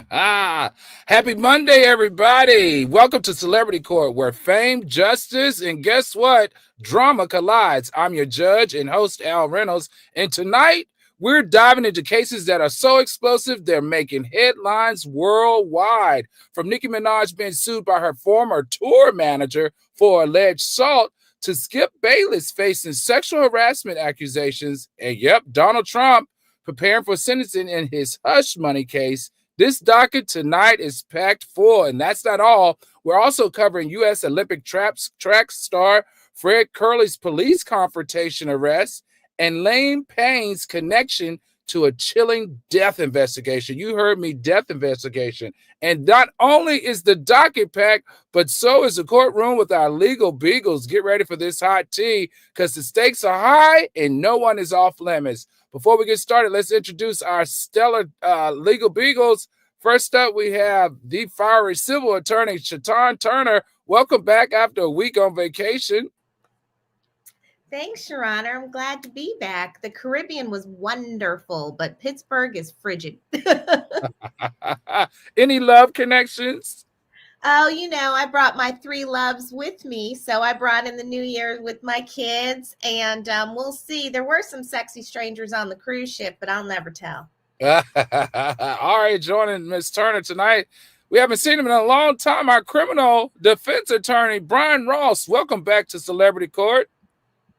Happy Monday, everybody. Welcome to Celebrity Court, where fame, justice, and guess what? Drama collides. I'm your judge and host, Al Reynolds. And tonight, we're diving into cases that are so explosive, they're making headlines worldwide. From Nicki Minaj being sued by her former tour manager for alleged assault, to Skip Bayless facing sexual harassment accusations, and yep, Donald Trump preparing for sentencing in his hush money case. This docket tonight is packed full, and that's not all. We're also covering U.S. Olympic track star Fred Kerley's police confrontation arrest and Liam Payne's connection to a chilling death investigation. You heard me, death investigation. And not only is the docket packed, but so is the courtroom with our legal beagles. Get ready for this hot tea because the stakes are high and no one is off limits. Before we get started, let's introduce our stellar legal beagles. First up, we have the fiery civil attorney, Shatan Turner. Welcome back after a week on vacation. Thanks, Your Honor. I'm glad to be back. The Caribbean was wonderful, but Pittsburgh is frigid. Any love connections? Oh, I brought my three loves with me. So I brought in the New Year with my kids, and we'll see. There were some sexy strangers on the cruise ship, but I'll never tell. All right, joining Ms. Turner tonight. We haven't seen him in a long time. Our criminal defense attorney, Brian Ross. Welcome back to Celebrity Court.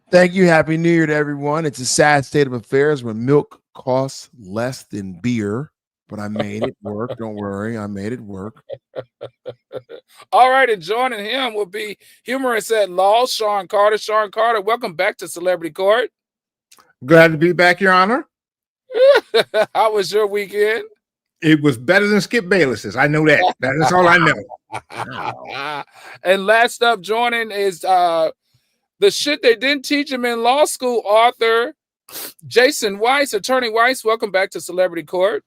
Thank you. Happy New Year to everyone. It's a sad state of affairs when milk costs less than beer, but I made it work. Don't worry. I made it work. All right. And joining him will be humorist at law, Sean Carter. Sean Carter, welcome back to Celebrity Court. Glad to be back, Your Honor. How was your weekend? It was better than Skip Bayless's. I know that. That's all I know. And last up joining is the shit they didn't teach him in law school, author Jason Weiss. Attorney Weiss, welcome back to Celebrity Court.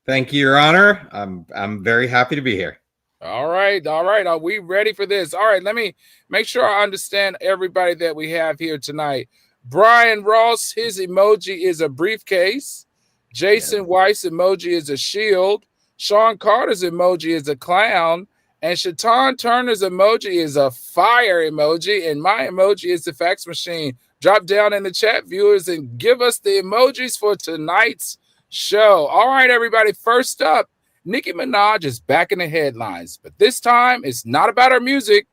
Thank you, Your Honor. I'm very happy to be here. All right. Are we ready for this? All right, let me make sure I understand everybody that we have here tonight. Brian Ross, his emoji is a briefcase. Jason Weiss emoji is a shield. Sean Carter's emoji is a clown. And Shatan Turner's emoji is a fire emoji, and my emoji is the fax machine. Drop down in the chat, viewers, and give us the emojis for tonight's show. All right, everybody, first up, Nicki Minaj is back in the headlines, but this time it's not about her music.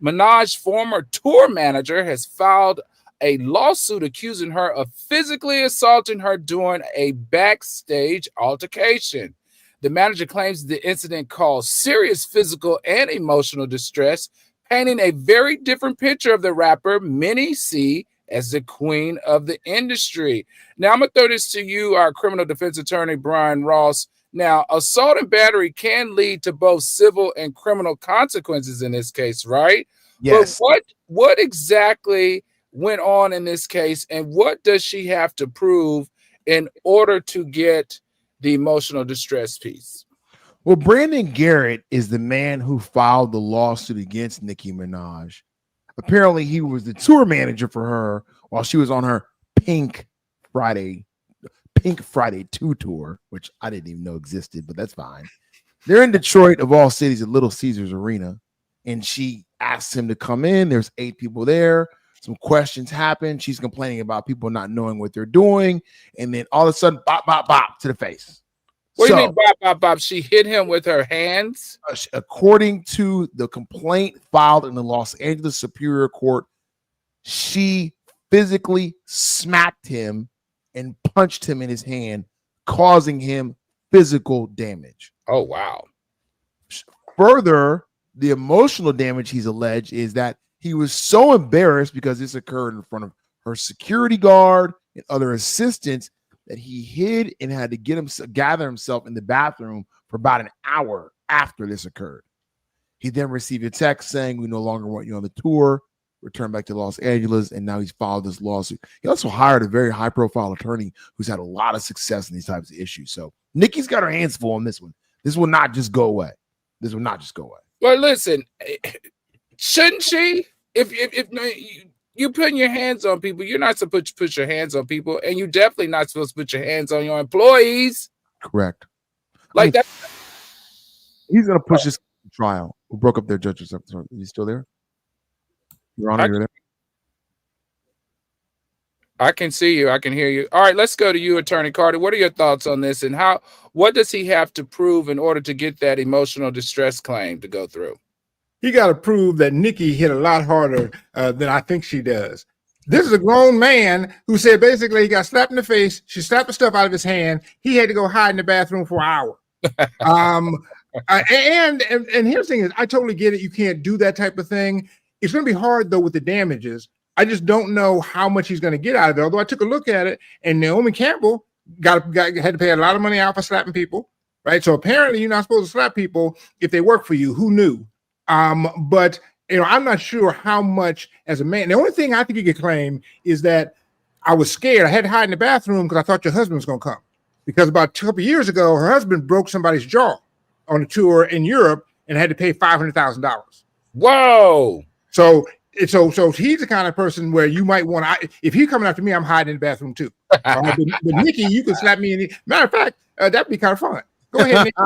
Minaj's former tour manager has filed a lawsuit accusing her of physically assaulting her during a backstage altercation. The manager claims the incident caused serious physical and emotional distress, painting a very different picture of the rapper many see as the queen of the industry. Now, I'm going to throw this to you, our criminal defense attorney, Brian Ross. Now, assault and battery can lead to both civil and criminal consequences in this case, right? Yes. But what exactly went on in this case, and what does she have to prove in order to get the emotional distress piece? Well, Brandon Garrett is the man who filed the lawsuit against Nicki Minaj. Apparently, he was the tour manager for her while she was on her Pink Friday 2 tour, which I didn't even know existed, but that's fine. They're in Detroit, of all cities, at Little Caesars Arena, and she asked him to come in. There's 8 people there. Some questions happen. She's complaining about people not knowing what they're doing. And then all of a sudden, bop, bop, bop to the face. What do you mean, bop, bop, bop? She hit him with her hands? According to the complaint filed in the Los Angeles Superior Court, she physically smacked him and punched him in his hand, causing him physical damage. Oh, wow. Further, the emotional damage he's alleged is that he was so embarrassed because this occurred in front of her security guard and other assistants that he hid and had to gather himself in the bathroom for about an hour after this occurred. He then received a text saying, "We no longer want you on the tour. Return back to Los Angeles." And now he's filed this lawsuit. He also hired a very high-profile attorney who's had a lot of success in these types of issues. So Nicki's got her hands full on this one. This will not just go away. Well, listen, shouldn't she? If you're putting your hands on people, you're not supposed to put your hands on people, and you're definitely not supposed to put your hands on your employees. Correct. Like that. He's gonna push this trial. Who broke up their judges? Is he still there? Your Honor, you're there. I can see you. I can hear you. All right, let's go to you, Attorney Carter. What are your thoughts on this, and what does he have to prove in order to get that emotional distress claim to go through? He got to prove that Nicki hit a lot harder than I think she does. This is a grown man who said basically he got slapped in the face. She slapped the stuff out of his hand. He had to go hide in the bathroom for an hour. And here's the thing is, I totally get it. You can't do that type of thing. It's going to be hard though with the damages. I just don't know how much he's going to get out of it. Although I took a look at it, and Naomi Campbell had to pay a lot of money out for slapping people, right? So apparently you're not supposed to slap people if they work for you. Who knew? But I'm not sure how much as a man. The only thing I think you could claim is that I was scared. I had to hide in the bathroom because I thought your husband was going to come. Because about a couple of years ago, her husband broke somebody's jaw on a tour in Europe and had to pay $500,000. Whoa! So he's the kind of person where you might want to. If he's coming after me, I'm hiding in the bathroom too. But Nicki, you can slap me. Matter of fact, that'd be kind of fun. Go ahead, Nicki.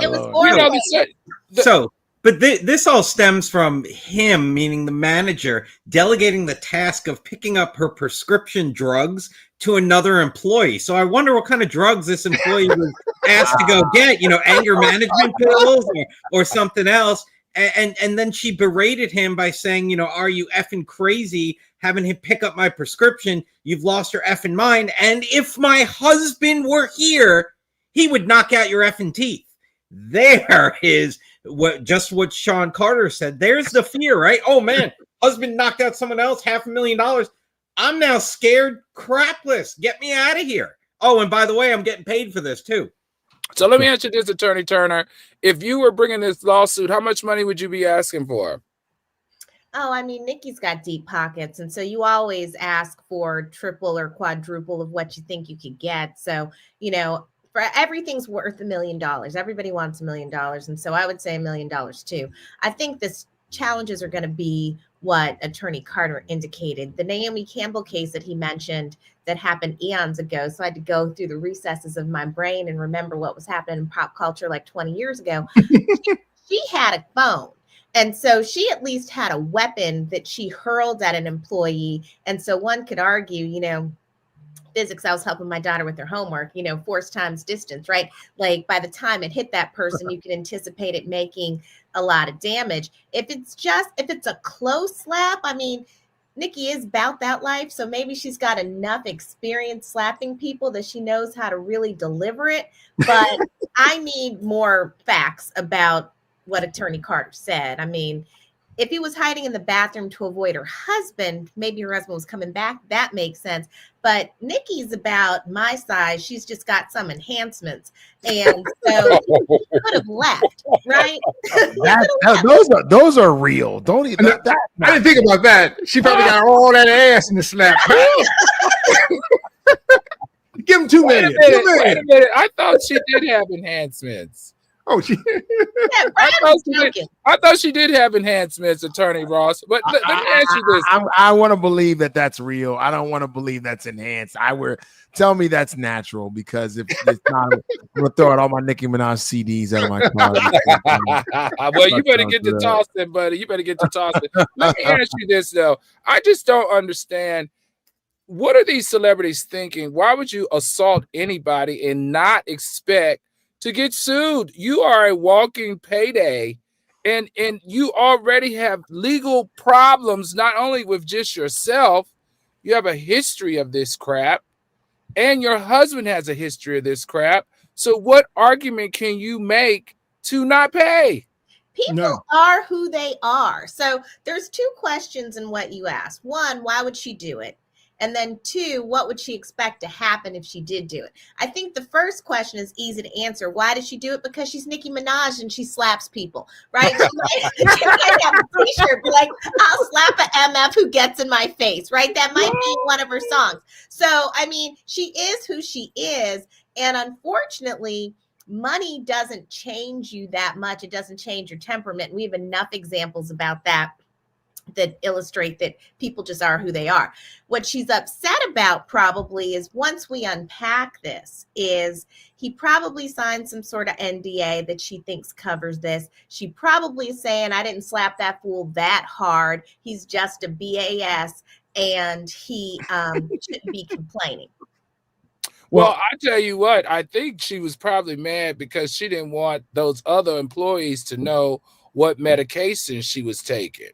It was horrible. But this all stems from him, meaning the manager, delegating the task of picking up her prescription drugs to another employee. So I wonder what kind of drugs this employee was asked to go get, anger management pills or something else. And then she berated him by saying, are you effing crazy having him pick up my prescription? You've lost your effing mind. And if my husband were here, he would knock out your effing teeth. There is what Sean Carter said. There's the fear, right? Oh man, husband knocked out someone else, $500,000. I'm now scared crapless. Get me out of here. Oh, and by the way, I'm getting paid for this too. So let me ask you this, Attorney Turner. If you were bringing this lawsuit, how much money would you be asking for? Oh, I mean, Nicki's got deep pockets. And so you always ask for triple or quadruple of what you think you could get. So, for everything's worth $1 million. Everybody wants $1 million. And so I would say $1 million too. I think this challenges are going to be what Attorney Carter indicated. The Naomi Campbell case that he mentioned that happened eons ago. So I had to go through the recesses of my brain and remember what was happening in pop culture like 20 years ago. She had a phone. And so she at least had a weapon that she hurled at an employee. And so one could argue, physics, I was helping my daughter with her homework, force times distance, right? Like by the time it hit that person, you can anticipate it making a lot of damage. If it's a close slap, I mean, Nicki is about that life. So maybe she's got enough experience slapping people that she knows how to really deliver it. But I need more facts about what Attorney Carter said. I mean, if he was hiding in the bathroom to avoid her husband, maybe her husband was coming back. That makes sense. But Nicki's about my size. She's just got some enhancements. And so he could have left, right? Those are real. Don't even. I didn't think about that. She probably got all that ass in the slap. Give him 2 minutes. Wait a minute. I thought she did have enhancements. Oh, she. Yeah, I thought she did have enhancements, Attorney Ross. But let me ask you this: I want to believe that that's real. I don't want to believe that's enhanced. Tell me that's natural, because if it's not, I'm gonna throw out all my Nicki Minaj CDs out of my car. Well, you better get to tossing, buddy. You better get to tossing. Let me ask you this though: I just don't understand. What are these celebrities thinking? Why would you assault anybody and not expect to get sued? You are a walking payday, and you already have legal problems, not only with just yourself. You have a history of this crap, and your husband has a history of this crap. So what argument can you make to not pay? People are who they are. So there's 2 questions in what you asked. 1, why would she do it? And then 2, what would she expect to happen if she did do it? I think the first question is easy to answer. Why did she do it? Because she's Nicki Minaj and she slaps people, right? She might have a t-shirt like, I'll slap a MF who gets in my face, right? That might be one of her songs. So, I mean, she is who she is. And unfortunately, money doesn't change you that much. It doesn't change your temperament. We have enough examples about that that illustrate that people just are who they are. What she's upset about probably is, once we unpack this, is he probably signed some sort of NDA that she thinks covers this. She probably is saying, I didn't slap that fool that hard. He's just a BAS, and he shouldn't be complaining. Well, I tell you what, I think she was probably mad because she didn't want those other employees to know what medication she was taking,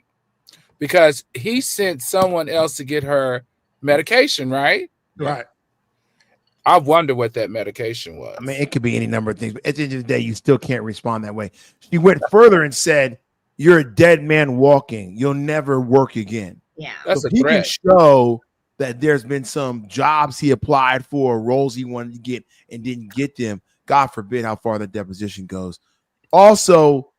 because he sent someone else to get her medication, right? Right. I wonder what that medication was. I mean, it could be any number of things, but at the end of the day, you still can't respond that way. She went further and said, you're a dead man walking. You'll never work again. Yeah. That's So a if he can threat. show that there's been some jobs he applied for, roles he wanted to get and didn't get them, God forbid how far the deposition goes. Also,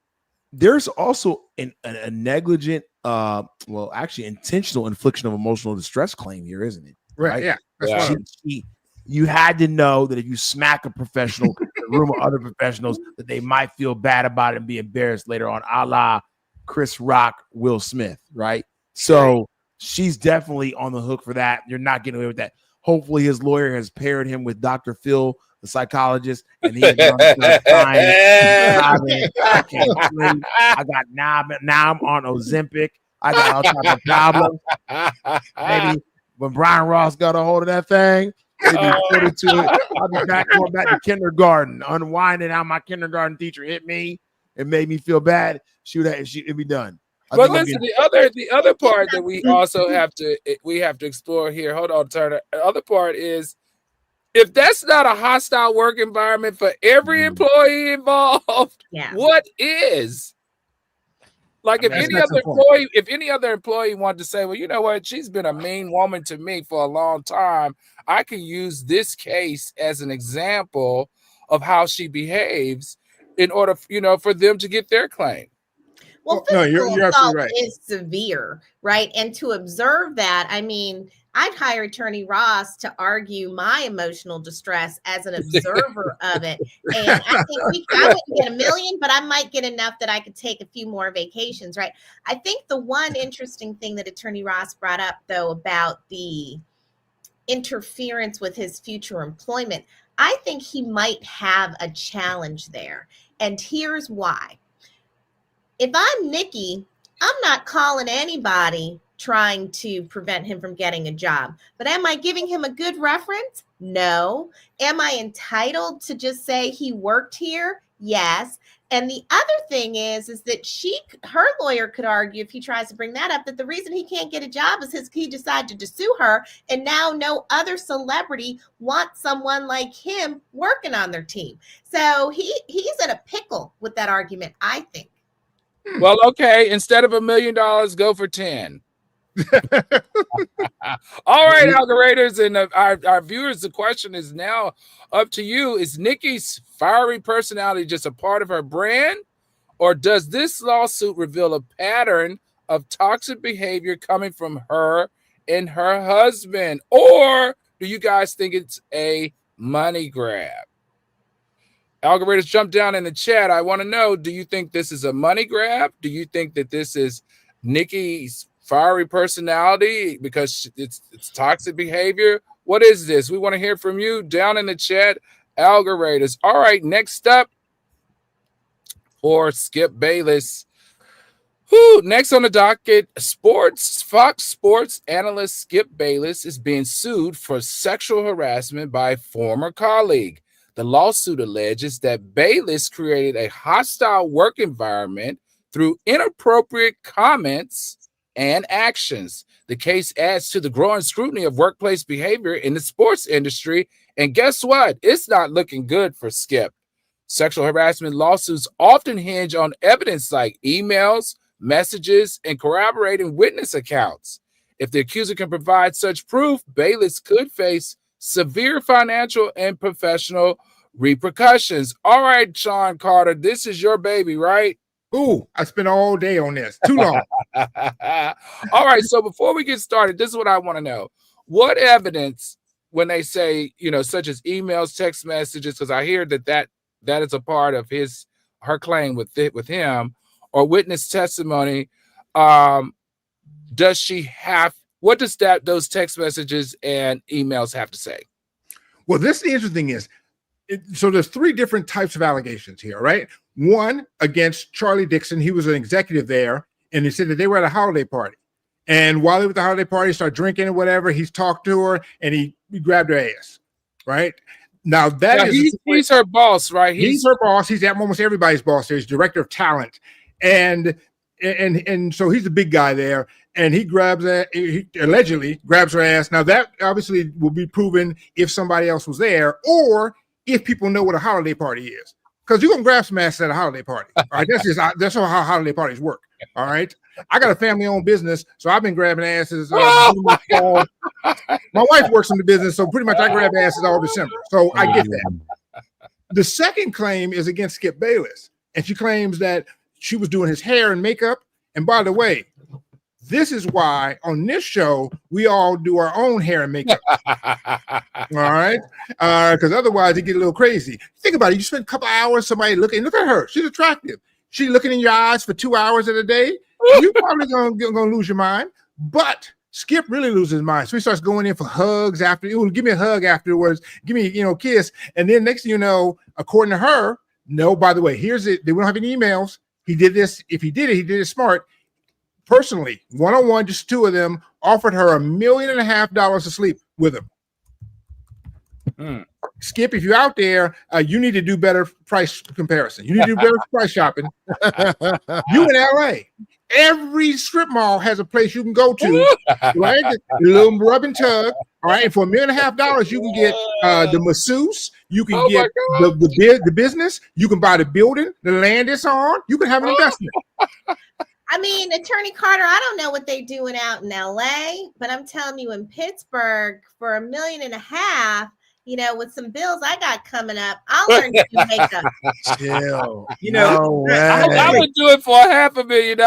there's also a negligent, actually intentional infliction of emotional distress claim here, isn't it? Right. Yeah. That's Yeah. right. You had to know that if you smack a professional in a room of other professionals, that they might feel bad about it and be embarrassed later on, a la Chris Rock, Will Smith, right? So she's definitely on the hook for that. You're not getting away with that. Hopefully his lawyer has paired him with Dr. Phil, the psychologist, and he has I can't sleep. I got now I'm on Ozempic. I got all types of problems. Maybe when Brian Ross got a hold of that thing, maybe put it to it. I'll be going back to kindergarten, unwinding how my kindergarten teacher hit me and made me feel bad. It'd be done. But listen, the other part that we also have to explore here. Hold on, Turner. The other part is, if that's not a hostile work environment for every employee involved, what is? Like, if any other employee wanted to say, well, you know what, she's been a mean woman to me for a long time, I can use this case as an example of how she behaves in order, for them to get their claim. Well, physical assault is severe, right? And to observe that, I mean, I'd hire Attorney Ross to argue my emotional distress as an observer of it. And I think I wouldn't get $1 million, but I might get enough that I could take a few more vacations, right? I think the one interesting thing that Attorney Ross brought up, though, about the interference with his future employment, I think he might have a challenge there. And here's why. If I'm Nicki, I'm not calling anybody trying to prevent him from getting a job. But am I giving him a good reference? No. Am I entitled to just say he worked here? Yes. And the other thing is that her lawyer could argue, if he tries to bring that up, that the reason he can't get a job is he decided to sue her, and now no other celebrity wants someone like him working on their team. So he's in a pickle with that argument, I think. Well, okay. Instead of $1 million, go for 10. All right, algoriters and our viewers, the question is now up to you. Is Nicki's fiery personality just a part of her brand, or does this lawsuit reveal a pattern of toxic behavior coming from her and her husband? Or do you guys think it's a money grab? Algoriters, jump down in the chat. I want to know, do you think this is a money grab? Do you think that this is Nicki's fiery personality because it's toxic behavior? What is this? We want to hear from you down in the chat, algoriters. All right, next up for Skip Bayless. Next on the docket, Fox Sports analyst Skip Bayless is being sued for sexual harassment by a former colleague. The lawsuit alleges that Bayless created a hostile work environment through inappropriate comments and actions. The case adds to the growing scrutiny of workplace behavior in the sports industry. And guess what? It's not looking good for Skip. Sexual harassment lawsuits often hinge on evidence like emails, messages, and corroborating witness accounts. If the accuser can provide such proof, Bayless could face severe financial and professional repercussions. All right, Sean Carter, this is your baby, right? Ooh, I spent all day on this. Too long. All right, so before we get started, this is what I want to know. What evidence, when they say, such as emails, text messages, because I hear that is a part of her claim with him, or witness testimony, does she have? What does those text messages and emails have to say? Well, this the interesting is, so there's three different types of allegations here, right? One against Charlie Dixon. He was an executive there, and he said that they were at a holiday party. And while they were at the holiday party, started drinking or whatever, he's talked to her and he grabbed her ass, right? Now he's her boss, right? He's her boss. He's almost everybody's boss there. He's director of talent. And so he's the big guy there. And he allegedly grabs her ass. Now that obviously will be proven if somebody else was there or if people know what a holiday party is. Because you're gonna grab some ass at a holiday party. All right, that's how holiday parties work. All right. I got a family-owned business, so I've been grabbing asses. My wife works in the business, so pretty much I grab asses all December. So I get that. The second claim is against Skip Bayless, and she claims that she was doing his hair and makeup. And by the way, this is why on this show we all do our own hair and makeup. All right, because otherwise it get a little crazy. Think about it. You spend a couple hours, somebody look at her. She's attractive. She's looking in your eyes for 2 hours of the day. You're probably gonna lose your mind. But Skip really loses his mind. So he starts going in for hugs after. Give me a hug afterwards. Give me, kiss. And then next thing you know, according to her, no, by the way, here's it. They don't have any emails. He did this. If he did it smart. Personally, one-on-one, just two of them, offered her $1.5 million to sleep with him. Skip, if you're out there, you need to do better price comparison. You need to do better price shopping. You in LA, every strip mall has a place you can go to, right? A little rub and tug, all right? And for $1.5 million, you can get the masseuse, you can get the business, you can buy the building, the land it's on, you can have an investment. I mean, Attorney Carter, I don't know what they're doing out in LA, but I'm telling you, in Pittsburgh, for $1.5 million, with some bills I got coming up, I'll learn to do makeup. Chill. I would do it for $500,000.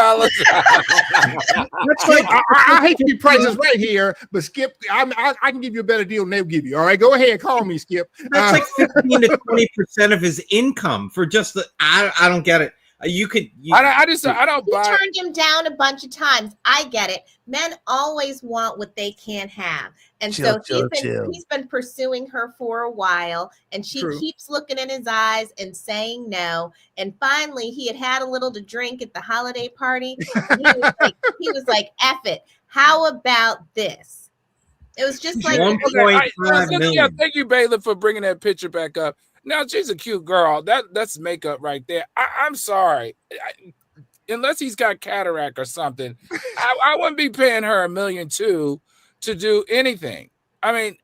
That's like, I hate to be prices right here, but Skip, I can give you a better deal than they'll give you. All right, go ahead, call me, Skip. That's like 15 to 20% of his income for just the. I don't get it. I don't buy. He turned him down a bunch of times. I get it. Men always want what they can't have. And he's been pursuing her for a while, and she keeps looking in his eyes and saying no. And finally, he had a little to drink at the holiday party. He was like, F it. How about this? It was just like 1.5 million. Yeah, thank you, Baylor, for bringing that picture back up. Now, she's a cute girl. That's makeup right there. I'm sorry. Unless he's got cataract or something, I wouldn't be paying her $1.2 million to do anything. I mean,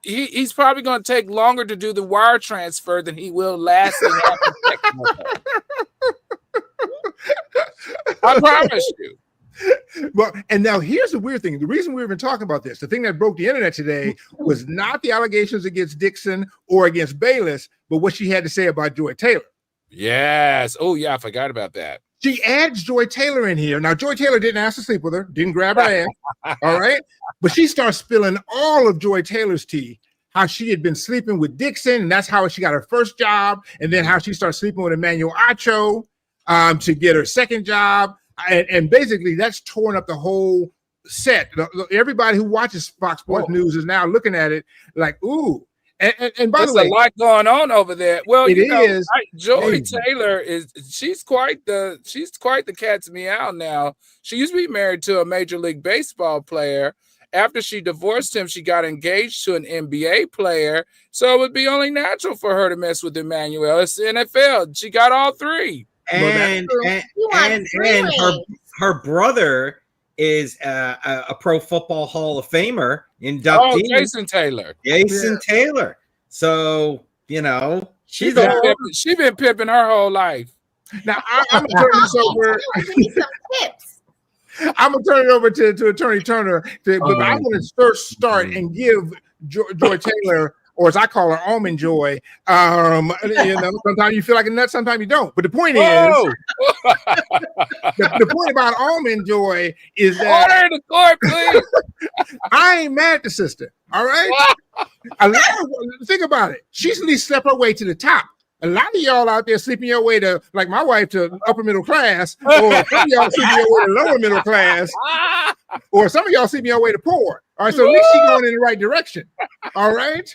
he's probably going to take longer to do the wire transfer than he will lasting after sex with her. I promise you. Well, and now here's the weird thing. The reason we've been talking about this, the thing that broke the internet today was not the allegations against Dixon or against Bayless, but what she had to say about Joy Taylor. Yes. Oh, yeah, I forgot about that. She adds Joy Taylor in here. Now, Joy Taylor didn't ask to sleep with her, didn't grab her ass, all right? But she starts spilling all of Joy Taylor's tea, how she had been sleeping with Dixon, and that's how she got her first job, and then how she started sleeping with Emmanuel Acho to get her second job. And basically, that's torn up the whole set. Everybody who watches Fox Sports News is now looking at it like, ooh. And by the way, there's a lot going on over there. Well, Joy Hey. Taylor she's quite the cat's meow now. She used to be married to a Major League Baseball player. After she divorced him, she got engaged to an NBA player. So it would be only natural for her to mess with Emmanuel. It's the NFL. She got all three. And her brother is a Pro Football Hall of Famer inductee. Jason Taylor. Taylor. So she's been pimping her whole life. Now I'm gonna turn this over. Some tips. I'm gonna turn it over to Attorney Turner. But I want to first start and give Joy Taylor, or as I call her, Almond Joy. Sometimes you feel like a nut, sometimes you don't. But the point is, the point about Almond Joy is that order in the court, please. I ain't mad at the sister. All right. Think about it. She's at least slept her way to the top. A lot of y'all out there sleeping your way to, like my wife, to upper middle class, or some of y'all sleeping your way to lower middle class. Or some of y'all see me on way to poor. All right, so at least she's going in the right direction. All right.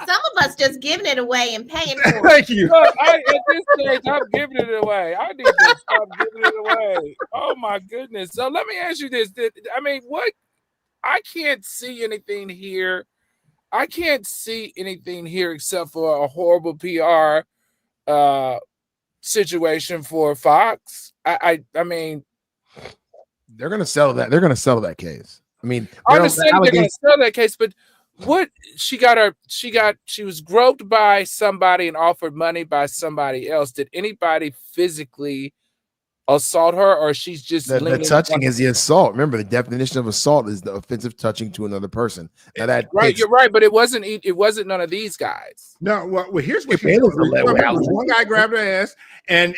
Some of us just giving it away and paying for it. Thank you. Look, at this stage, I'm giving it away. I need to stop giving it away. Oh my goodness. So let me ask you this. What? I can't see anything here. I can't see anything here except for a horrible PR situation for Fox. I mean, they're going to settle that. They're going to settle that case. I mean, I understand they're going to settle that case, but what she was groped by somebody and offered money by somebody else. Did anybody physically assault her, or she's just the touching is the assault? Remember, the definition of assault is the offensive touching to another person. Now that right, you're right, but it wasn't none of these guys. No, well here's what one guy grabbed her ass and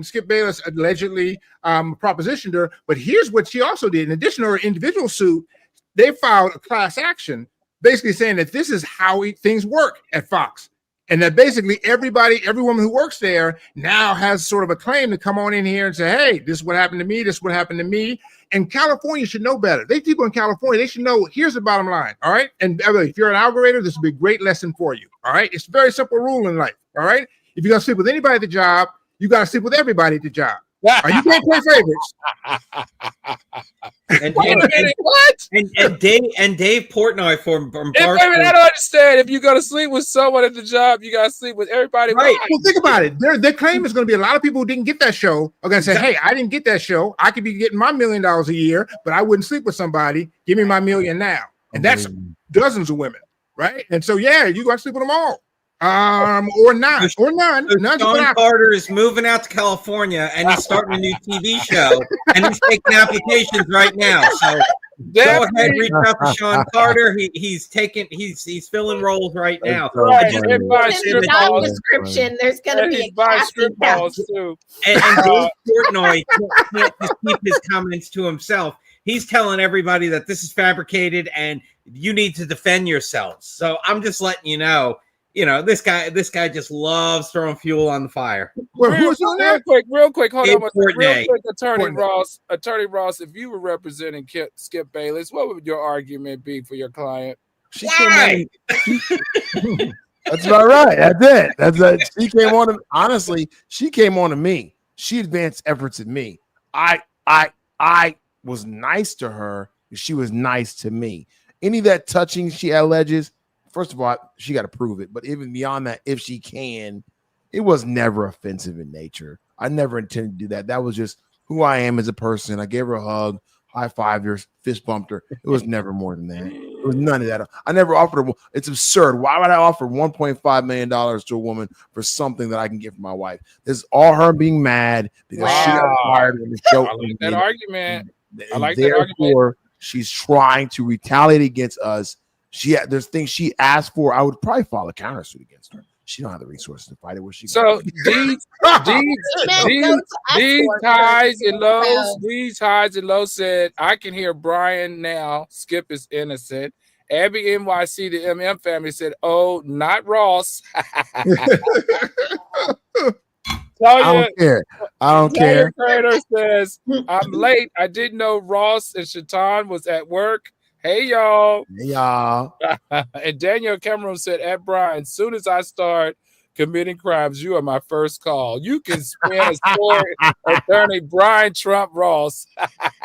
Skip Bayless allegedly propositioned her. But here's what she also did. In addition to her individual suit, they filed a class action, basically saying that this is how things work at Fox. And that basically every woman who works there now has sort of a claim to come on in here and say, hey, this is what happened to me. This is what happened to me. And California should know better. They people in California, they should know, here's the bottom line. All right. And if you're an algorithm, this will be a great lesson for you. All right. It's a very simple rule in life. All right. If you're going to sleep with anybody at the job, you got to sleep with everybody at the job. Or you can't play favorites. And Dave Portnoy from Barstool. I don't understand. If you're going to sleep with someone at the job, you got to sleep with everybody. Right. Well, think about it. Their claim is going to be a lot of people who didn't get that show are going to say, hey, I didn't get that show. I could be getting my $1 million a year, but I wouldn't sleep with somebody. Give me my $1 million now. And that's dozens of women. Right. And so, yeah, you got to sleep with them all. Or none. Sean Carter is moving out to California and he's starting a new TV show and he's taking applications right now. So go ahead, reach out to Sean Carter. He's filling roles right now. Right. In the job description, there's going to be a casting couch too. And Dave Portnoy can't just keep his comments to himself. He's telling everybody that this is fabricated and you need to defend yourselves. So I'm just letting you know. You know, this guy just loves throwing fuel on the fire. Real quick, hold on. Real quick, Attorney Ross, if you were representing Skip Bayless, what would your argument be for your client? She came That's about right. That's it. She came on to, honestly, she came on to me. She advanced efforts at me. I was nice to her. She was nice to me. Any of that touching she alleges, first of all, she got to prove it. But even beyond that, if she can, it was never offensive in nature. I never intended to do that. That was just who I am as a person. I gave her a hug, high-fived her, fist bumped her. It was never more than that. It was none of that. I never offered her. It's absurd. Why would I offer $1.5 million to a woman for something that I can get for my wife? This is all her being mad because she got fired when the show. I like that argument. I like that argument. She's trying to retaliate against us. There's things she asked for. I would probably file a countersuit against her. She don't have the resources to fight it. Where she so these highs and lows said, I can hear Braian now. Skip is innocent. Abby NYC, the MM family said, oh, not Ross. I don't care. Trader says, I'm late. I didn't know Ross and Shaitan was at work. Hey, y'all. And Daniel Cameron said, at Braian, as soon as I start committing crimes, you are my first call. You can spin a story, Attorney Braian Trump Ross.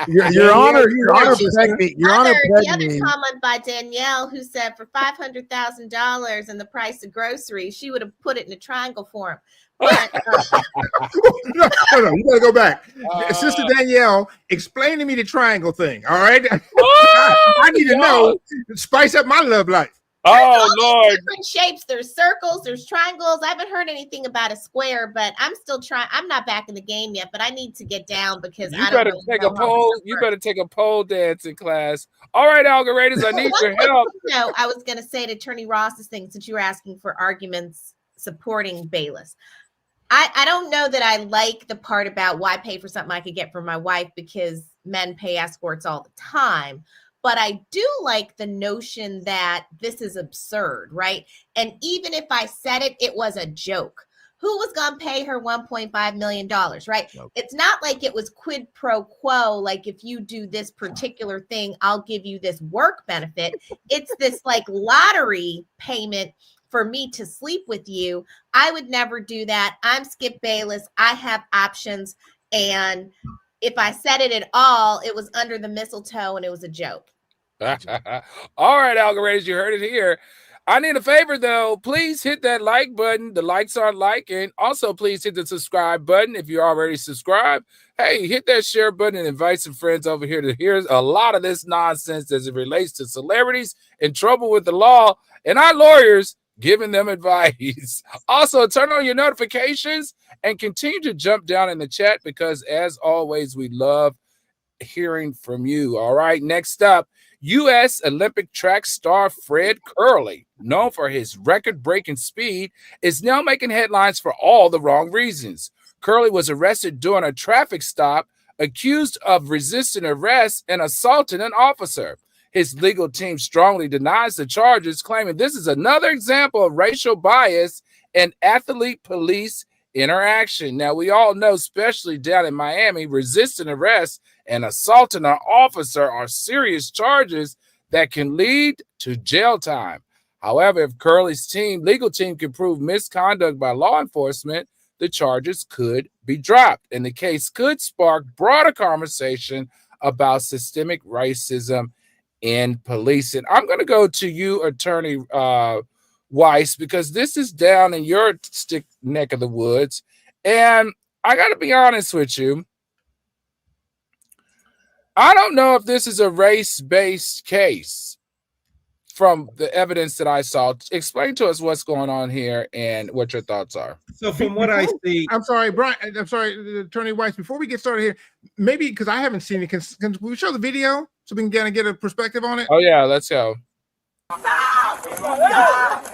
Your Honor, the other comment by Danielle, who said for $500,000 and the price of groceries, she would have put it in a triangle form. But, no, you gotta go back. Sister Danielle, explain to me the triangle thing. All right, I need to know. Spice up my love life. Oh Lord! Different shapes. There's circles. There's triangles. I haven't heard anything about a square, but I'm still trying. I'm not back in the game yet, but I need to get down because you better take a pole. You better take a pole dancing class. All right, algorithms, I need your help. No, I was going to say to Attorney Ross's thing, since you were asking for arguments supporting Bayless. I don't know that I like the part about why pay for something I could get for my wife because men pay escorts all the time. But I do like the notion that this is absurd, right? And even if I said it, it was a joke. who was going to pay her $1.5 million, right? Nope. It's not like it was quid pro quo, like if you do this particular thing, I'll give you this work benefit. It's this like lottery payment for me to sleep with you. I would never do that. I'm Skip Bayless. I have options. And if I said it at all, it was under the mistletoe and it was a joke. All right, algorithms, you heard it here. I need a favor, though. Please hit that like button. The likes aren't liking. Also, please hit the subscribe button if you're already subscribed. Hey, hit that share button and invite some friends over here to hear a lot of this nonsense as it relates to celebrities in trouble with the law and our lawyers giving them advice. Also, turn on your notifications and continue to jump down in the chat because, as always, we love hearing from you. All right, next up, U.S. Olympic track star Fred Kerley, known for his record-breaking speed, is now making headlines for all the wrong reasons. Kerley was arrested during a traffic stop, accused of resisting arrest and assaulting an officer. His legal team strongly denies the charges, claiming this is another example of racial bias and athlete-police interaction. Now, we all know, especially down in Miami, resisting arrest and assaulting an officer are serious charges that can lead to jail time. However, if Kerley's legal team can prove misconduct by law enforcement, the charges could be dropped, and the case could spark broader conversation about systemic racism in policing. I'm going to go to you, Attorney Weiss, because this is down in your neck of the woods, and I got to be honest with you. I don't know if this is a race-based case from the evidence that I saw. Explain to us what's going on here and what your thoughts are. So from what I see, I'm sorry, Brian. I'm sorry, Attorney Weiss. Before we get started here, maybe because I haven't seen it, can we show the video so we can kind of get a perspective on it? Oh yeah, let's go. Stop! Stop!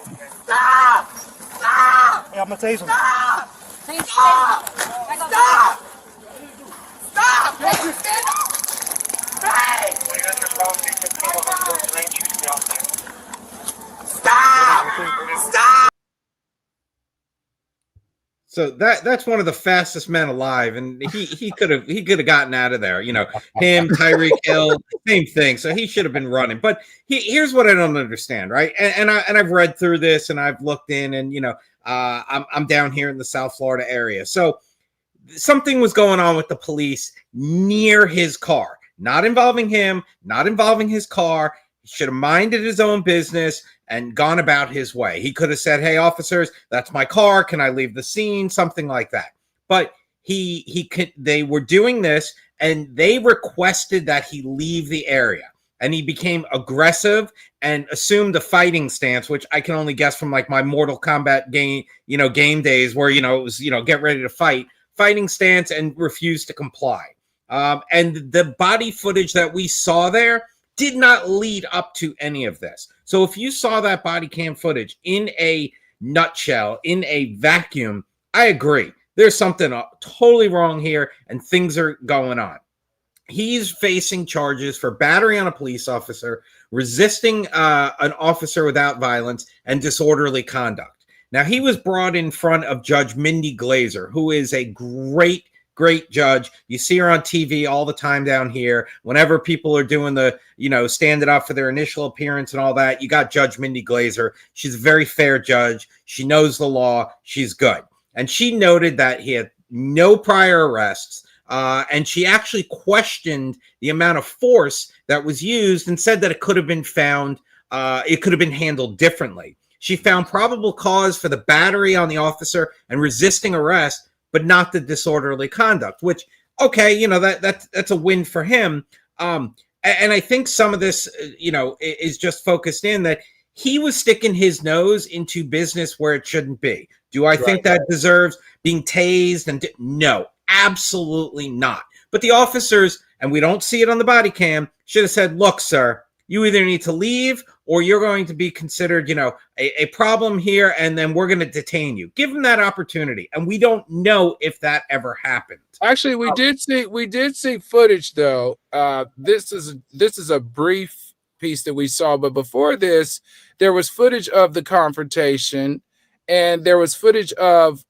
Stop! Stop! Hey, I'm gonna tase him. Stop! Stop! Stop! Stop! Stop! Hey! Stop! Stop! so that's one of the fastest men alive, and he could have gotten out of there. You know, him, Tyreek Hill, same thing. So he should have been running. But here's what I don't understand, right? And I've read through this and I've looked in, and you know, I'm down here in the South Florida area. So something was going on with the police near his car, not involving him, not involving his car. He should have minded his own business and gone about his way. He could have said, "Hey, officers, that's my car. Can I leave the scene?" Something like that. But they were doing this, and they requested that he leave the area. And he became aggressive and assumed a fighting stance, which I can only guess from like my Mortal Kombat game days, where it was get ready to fighting stance, and refused to comply. And the body footage that we saw there did not lead up to any of this. So if you saw that body cam footage in a nutshell, in a vacuum, I agree. There's something totally wrong here, and things are going on. He's facing charges for battery on a police officer, resisting an officer without violence, and disorderly conduct. Now, he was brought in front of Judge Mindy Glazer, who is a great judge. You see her on TV all the time down here. Whenever people are doing the, standing up for their initial appearance and all that, you got Judge Mindy Glazer. She's a very fair judge. She knows the law. She's good. And she noted that he had no prior arrests. And she actually questioned the amount of force that was used and said that it could have been handled differently. She found probable cause for the battery on the officer and resisting arrest, but not the disorderly conduct, which, okay, that's a win for him. And I think some of this, is just focused in that he was sticking his nose into business where it shouldn't be. Do I think that deserves being tased? And no, absolutely not. But the officers, and we don't see it on the body cam, should have said, "Look, sir, you either need to leave or you're going to be considered, a problem here, and then we're going to detain you." Give them that opportunity. And we don't know if that ever happened. Actually, we did see footage though. This is a brief piece that we saw, but before this, there was footage of the confrontation, and there was footage of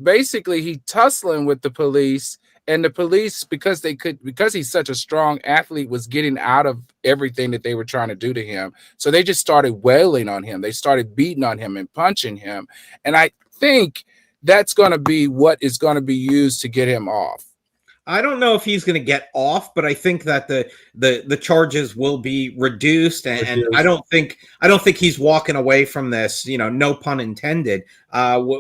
basically he tussling with the police, and the police, because he's such a strong athlete, was getting out of everything that they were trying to do to him. So they just started wailing on him. They started beating on him and punching him. And I think that's going to be what is going to be used to get him off. I don't know if he's going to get off, but I think that the charges will be reduced, and I don't think he's walking away from this, no pun intended,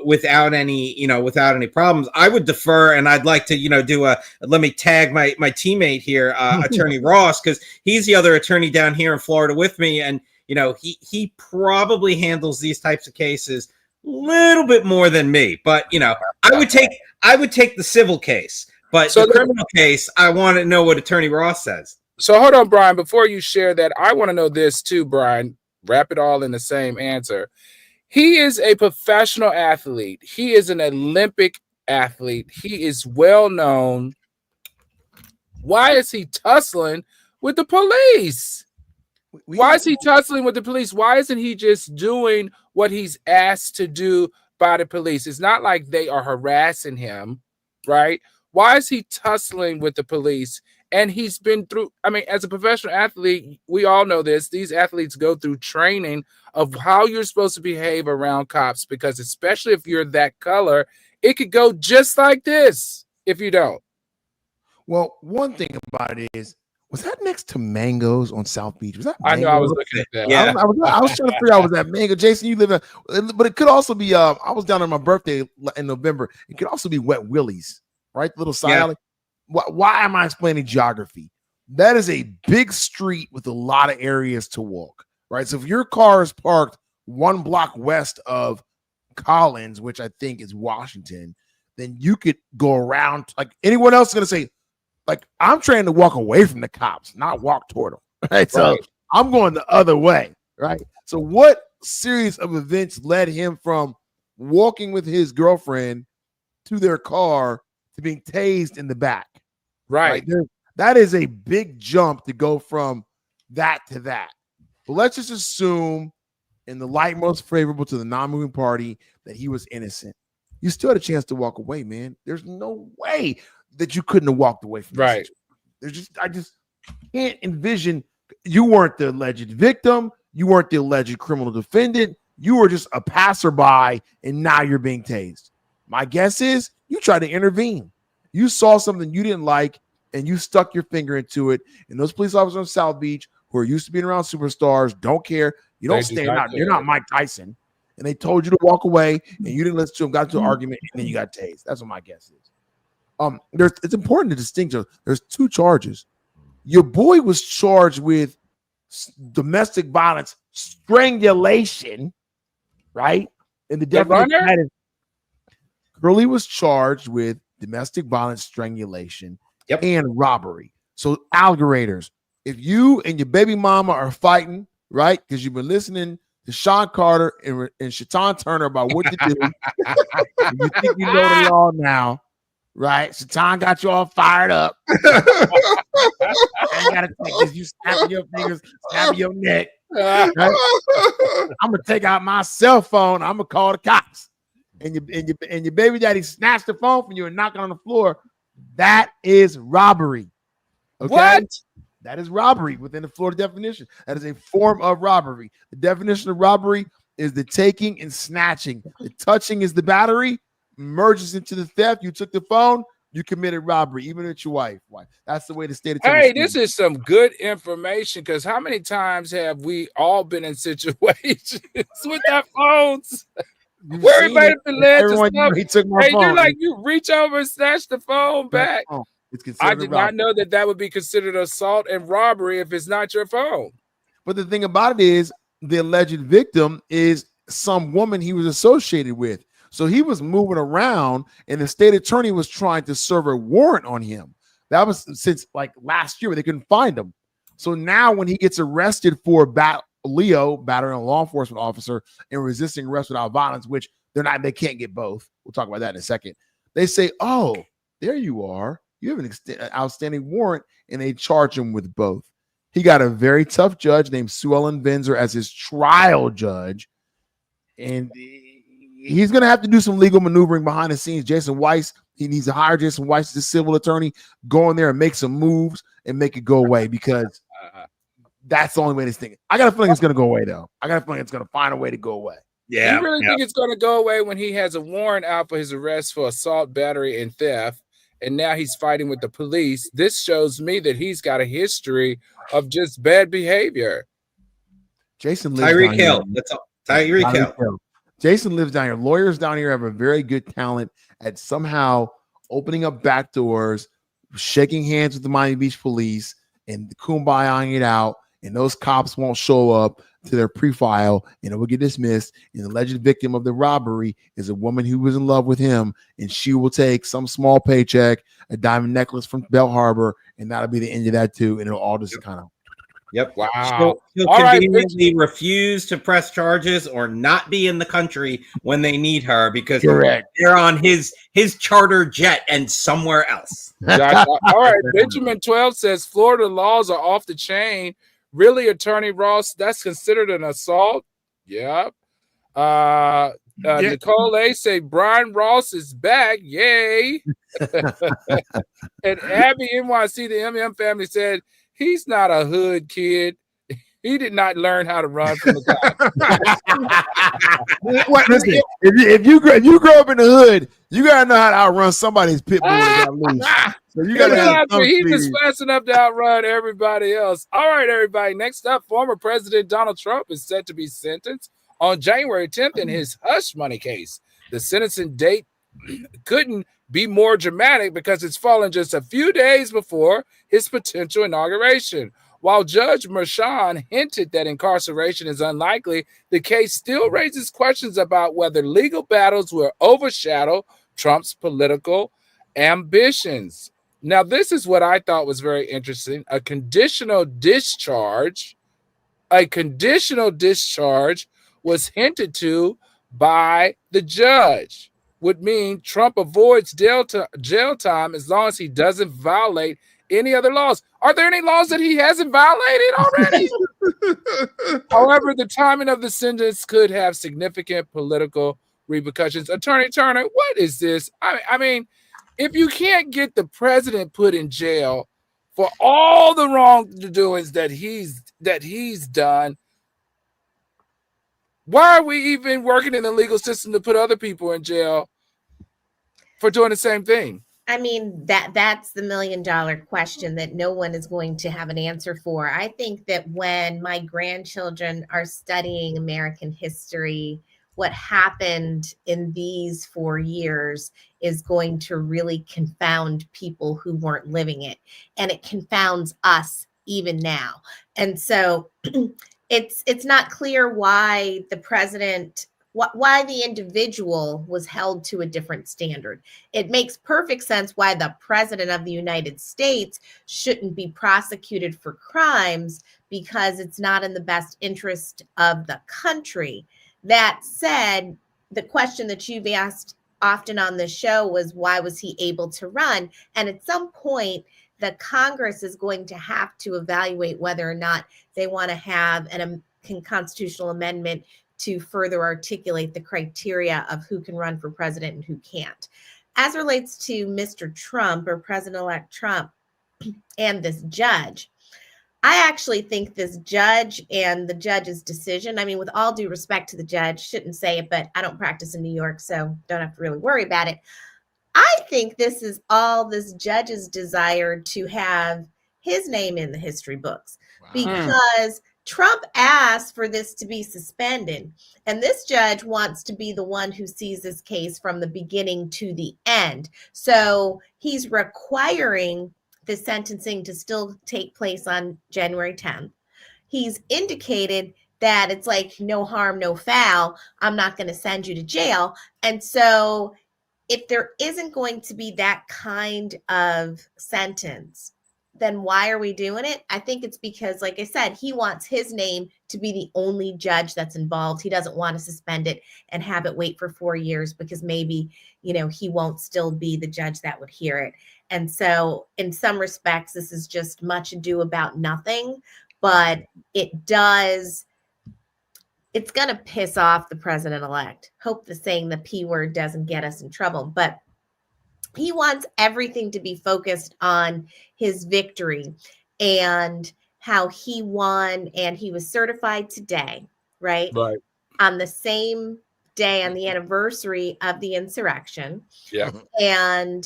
without any problems. I would defer, and I'd like to let me tag my teammate here, Attorney Ross, because he's the other attorney down here in Florida with me, and he probably handles these types of cases a little bit more than me, but I would take the civil case. But so the criminal case, I want to know what Attorney Ross says. So hold on, Brian. Before you share that, I want to know this too, Brian. Wrap it all in the same answer. He is a professional athlete. He is an Olympic athlete. He is well known. Why is he tussling with the police? Why is he tussling with the police? Why isn't he just doing what he's asked to do by the police? It's not like they are harassing him, right? Why is he tussling with the police? And he's been through, as a professional athlete, we all know this. These athletes go through training of how you're supposed to behave around cops, because especially if you're that color, it could go just like this if you don't. Well, one thing about it is, was that next to Mango's on South Beach? Was that I know, I was looking at that. Yeah. I was trying to figure out, was that Mango? Jason, you live in, but it could also be, I was down on my birthday in November. It could also be Wet Willie's. Right, little side alley. Why am I explaining geography? That is a big street with a lot of areas to walk. Right, so if your car is parked one block west of Collins, which I think is Washington, then you could go around. Like anyone else is going to say, like, I'm trying to walk away from the cops, not walk toward them. Right, so I'm going the other way. Right, so what series of events led him from walking with his girlfriend to their car to being tased in the back? Right. That is a big jump to go from that to that. But let's just assume, in the light most favorable to the non-moving party, that he was innocent. You still had a chance to walk away, man. There's no way that you couldn't have walked away from this situation. I just can't envision. You weren't the alleged victim. You weren't the alleged criminal defendant. You were just a passerby, and now you're being tased. My guess is you tried to intervene. You saw something you didn't like, and you stuck your finger into it. And those police officers on South Beach who are used to being around superstars don't care. You don't stand out. You're not Mike Tyson. And they told you to walk away, and you didn't listen to them, got into an argument, and then you got tased. That's what my guess is. It's important to distinguish. There's two charges. Your boy was charged with domestic violence, strangulation, right? And the definition Kerley was charged with domestic violence, strangulation, and robbery. So, alligators, if you and your baby mama are fighting, right, because you've been listening to Sean Carter and Shatan Turner about what to do, and you think you know the law now, right? Shatan got you all fired up. I gotta take this. You snapping your fingers, snapping your neck. Right? I'm gonna take out my cell phone. I'm gonna call the cops. And your baby daddy snatched the phone from you and knocked it on the floor. That is robbery. Okay? What? That is robbery within the Florida definition. That is a form of robbery. The definition of robbery is the taking and snatching. The touching is the battery, merges into the theft. You took the phone, you committed robbery, even if it's your wife. That's the way the state of Tennessee. Hey, this is some good information, because how many times have we all been in situations with our phones? Where everybody been led to stuff. He took my phone. You reach over and snatch the phone back. I did not know that would be considered assault and robbery if it's not your phone. But the thing about it is, the alleged victim is some woman he was associated with. So he was moving around, and the state attorney was trying to serve a warrant on him. That was since like last year, where they couldn't find him. So now when he gets arrested for battering a law enforcement officer and resisting arrest without violence, which they can't get both. We'll talk about that in a second. They say, oh, there you are. You have an outstanding warrant, and they charge him with both. He got a very tough judge named Sue Ellen Vinzer as his trial judge. And he's going to have to do some legal maneuvering behind the scenes. Jason Weiss, he needs to hire Jason Weiss as a civil attorney, go in there and make some moves and make it go away, because that's the only way this thing. I got a feeling it's going to go away, though. I got a feeling it's going to find a way to go away. Yeah. You really think it's going to go away when he has a warrant out for his arrest for assault, battery, and theft, and now he's fighting with the police? This shows me that he's got a history of just bad behavior. Jason lives Tyreek down Hill. here. That's all. Tyreek Hill. Jason lives down here. Lawyers down here have a very good talent at somehow opening up back doors, shaking hands with the Miami Beach police, and kumbayaing it out, and those cops won't show up to their pre-file, and it will get dismissed. And the alleged victim of the robbery is a woman who was in love with him, and she will take some small paycheck, a diamond necklace from Bell Harbor, and that'll be the end of that too. And it'll all just kind of. Yep. Wow. He'll All right, conveniently refuse to press charges or not be in the country when they need her, because they're on his charter jet and somewhere else. All right. Benjamin 12 says Florida laws are off the chain. Really, Attorney Ross? That's considered an assault? Yep. Nicole A say Brian Ross is back. Yay. And Abby NYC, the MM family, said he's not a hood kid. He did not learn how to run from the cop. Listen, if you grow up in the hood, you gotta know how to outrun somebody's pit bull that got loose. So you gotta he was fast enough to outrun everybody else. All right, everybody. Next up, former President Donald Trump is set to be sentenced on January 10th in his hush money case. The sentencing date couldn't be more dramatic because it's fallen just a few days before his potential inauguration. While Judge Merchan hinted that incarceration is unlikely, the case still raises questions about whether legal battles will overshadow Trump's political ambitions. Now, this is what I thought was very interesting. A conditional discharge was hinted to by the judge, would mean Trump avoids jail time as long as he doesn't violate any other laws. Are there any laws that he hasn't violated already? However, the timing of the sentence could have significant political repercussions. Attorney Turner, what is this? I mean, if you can't get the president put in jail for all the wrongdoings that he's done, why are we even working in the legal system to put other people in jail for doing the same thing? I mean, that's the $1 million question that no one is going to have an answer for. I think that when my grandchildren are studying American history, what happened in these 4 years is going to really confound people who weren't living it. And it confounds us even now. And so it's not clear why the president, why the individual was held to a different standard. It makes perfect sense why the president of the United States shouldn't be prosecuted for crimes, because it's not in the best interest of the country. That said, the question that you've asked often on the show was, why was he able to run? And at some point, the Congress is going to have to evaluate whether or not they want to have a constitutional amendment to further articulate the criteria of who can run for president and who can't. As relates to Mr. Trump, or President-elect Trump, and this judge, I actually think this judge and the judge's decision, I mean, with all due respect to the judge, shouldn't say it, but I don't practice in New York, so don't have to really worry about it. I think this is all this judge's desire to have his name in the history books. Wow. Because Trump asked for this to be suspended, and this judge wants to be the one who sees this case from the beginning to the end. So he's requiring the sentencing to still take place on January 10th. He's indicated that it's like no harm, no foul. I'm not going to send you to jail. And so if there isn't going to be that kind of sentence, then why are we doing it? I think it's because, like I said, he wants his name to be the only judge that's involved. He doesn't want to suspend it and have it wait for 4 years because maybe, he won't still be the judge that would hear it. And so in some respects, this is just much ado about nothing, but it does it's going to piss off the president-elect. Hope the saying the P word doesn't get us in trouble. But he wants everything to be focused on his victory and how he won. And he was certified today, right? Right. On the same day, on the anniversary of the insurrection. Yeah. And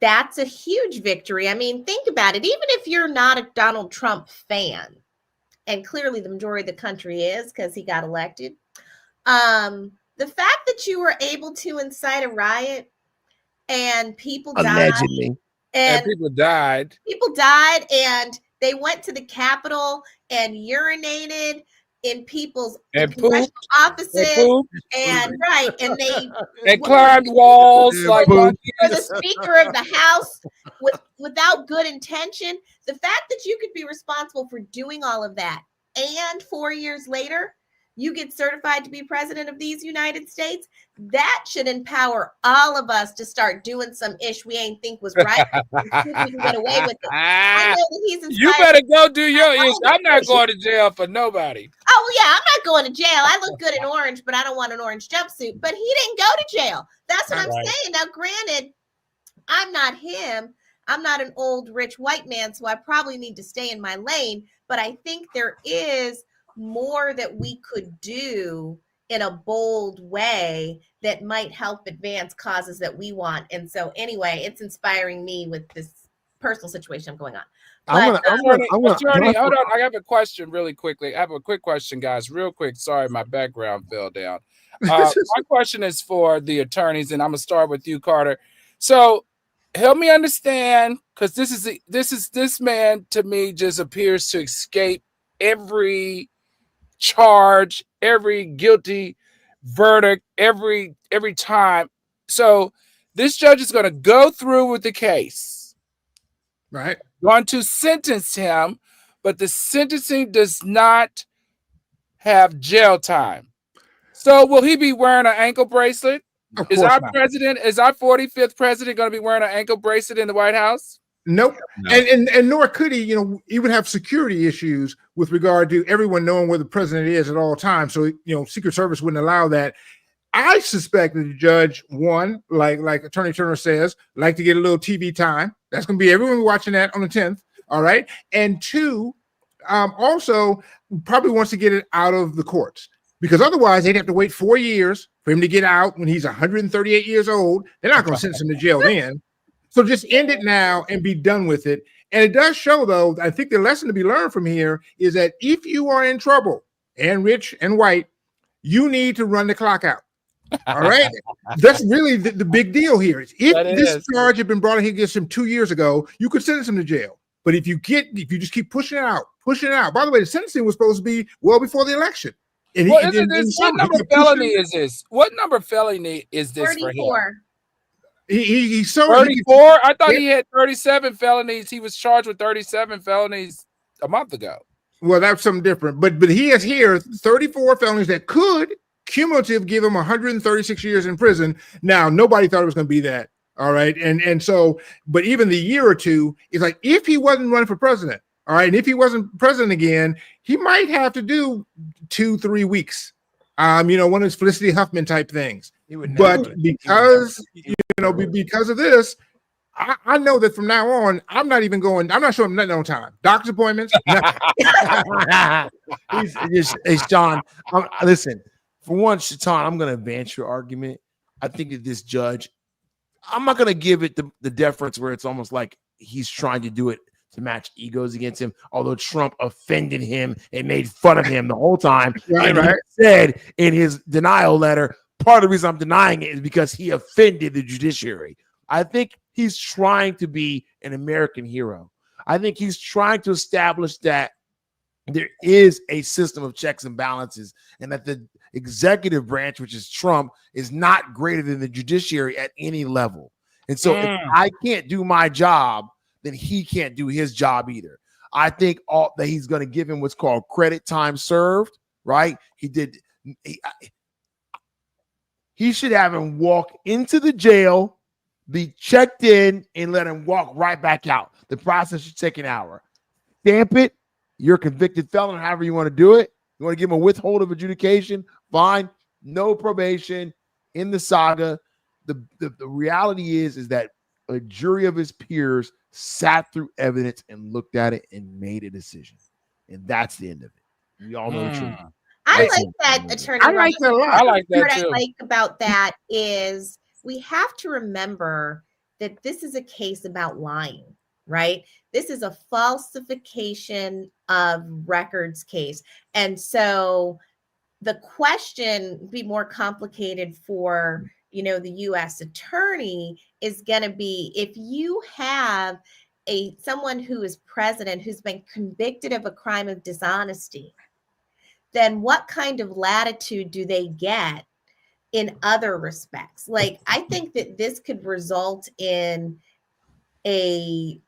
that's a huge victory. I mean, think about it. Even if you're not a Donald Trump fan, and clearly the majority of the country is because he got elected, the fact that you were able to incite a riot and people Allegedly. died, And people died, and they went to the Capitol and urinated in people's congressional offices, and they climbed walls like for the Speaker of the House without good intention. The fact that you could be responsible for doing all of that, and 4 years later you get certified to be president of these United States, that should empower all of us to start doing some ish we ain't think was right. We can get away with it. I know that he's inspired. You better go do your ish. I'm not going to jail for nobody. Oh, yeah, I'm not going to jail. I look good in orange, but I don't want an orange jumpsuit. But he didn't go to jail. That's what I'm saying. Now, granted, I'm not him. I'm not an old, rich white man, so I probably need to stay in my lane. But I think there is more that we could do in a bold way that might help advance causes that we want. And so anyway, it's inspiring me with this personal situation going on. Attorney, hold on. I have a question really quickly. I have a quick question, guys, real quick. Sorry, my background fell down. My question is for the attorneys, and I'm gonna start with you, Carter. So help me understand, because this man to me just appears to escape every charge, every guilty verdict, every time. So this judge is going to go through with the case, right? Going to sentence him, but the sentencing does not have jail time. So will he be wearing an ankle bracelet? Is our 45th president going to be wearing an ankle bracelet in the White House? Nope. No. And nor could he, he would have security issues with regard to everyone knowing where the president is at all times. So, Secret Service wouldn't allow that. I suspect that the judge, one, like Attorney Turner says, like to get a little TV time. That's going to be everyone watching that on the 10th. All right. And two, also probably wants to get it out of the courts, because otherwise they'd have to wait 4 years for him to get out when he's 138 years old. They're not going to sentence him to jail then. So just end it now and be done with it. And it does show, though, I think the lesson to be learned from here is that if you are in trouble, and rich and white, you need to run the clock out. All right. That's really the big deal here. If this charge had been brought against him 2 years ago, you could sentence him to jail. But if you just keep pushing it out. By the way, the sentencing was supposed to be well before the election. And what number felony is this? What number felony is this 34. For him? He's 34. I thought he had 37 felonies. He was charged with 37 felonies a month ago. Well, that's something different. But he has here 34 felonies that could cumulative give him 136 years in prison. Now, nobody thought it was going to be that. All right. And so, but even the year or two is like, if he wasn't running for president, all right, and if he wasn't president again, he might have to do 2-3 weeks. One of those Felicity Huffman type things. But because because of this, I know that from now on, I'm not showing him nothing on time. Doctor's appointments, nothing. Hey, Sean, listen, for one, Shaitan, I'm going to advance your argument. I think that this judge, I'm not going to give it the deference where it's almost like he's trying to do it to match egos against him, although Trump offended him and made fun of him the whole time. Right. He said in his denial letter, part of the reason I'm denying it is because he offended the judiciary. I think he's trying to be an American hero. I think he's trying to establish that there is a system of checks and balances, and that the executive branch, which is Trump, is not greater than the judiciary at any level. And so if I can't do my job, then he can't do his job either. I think that he's going to give him what's called credit time served, right? He should have him walk into the jail, be checked in, and let him walk right back out. The process should take an hour. Stamp it. You're a convicted felon, however you want to do it. You want to give him a withhold of adjudication? Fine. No probation in the saga. The reality is that a jury of his peers sat through evidence and looked at it and made a decision. And that's the end of it. We all know the truth. I like that, Attorney. I like that a lot. I like that What too. I like about that is we have to remember that this is a case about lying, right? This is a falsification of records case. And so the question would be more complicated for, the U.S. attorney is going to be, if you have someone who is president who's been convicted of a crime of dishonesty, then what kind of latitude do they get in other respects? Like, I think that this could result in an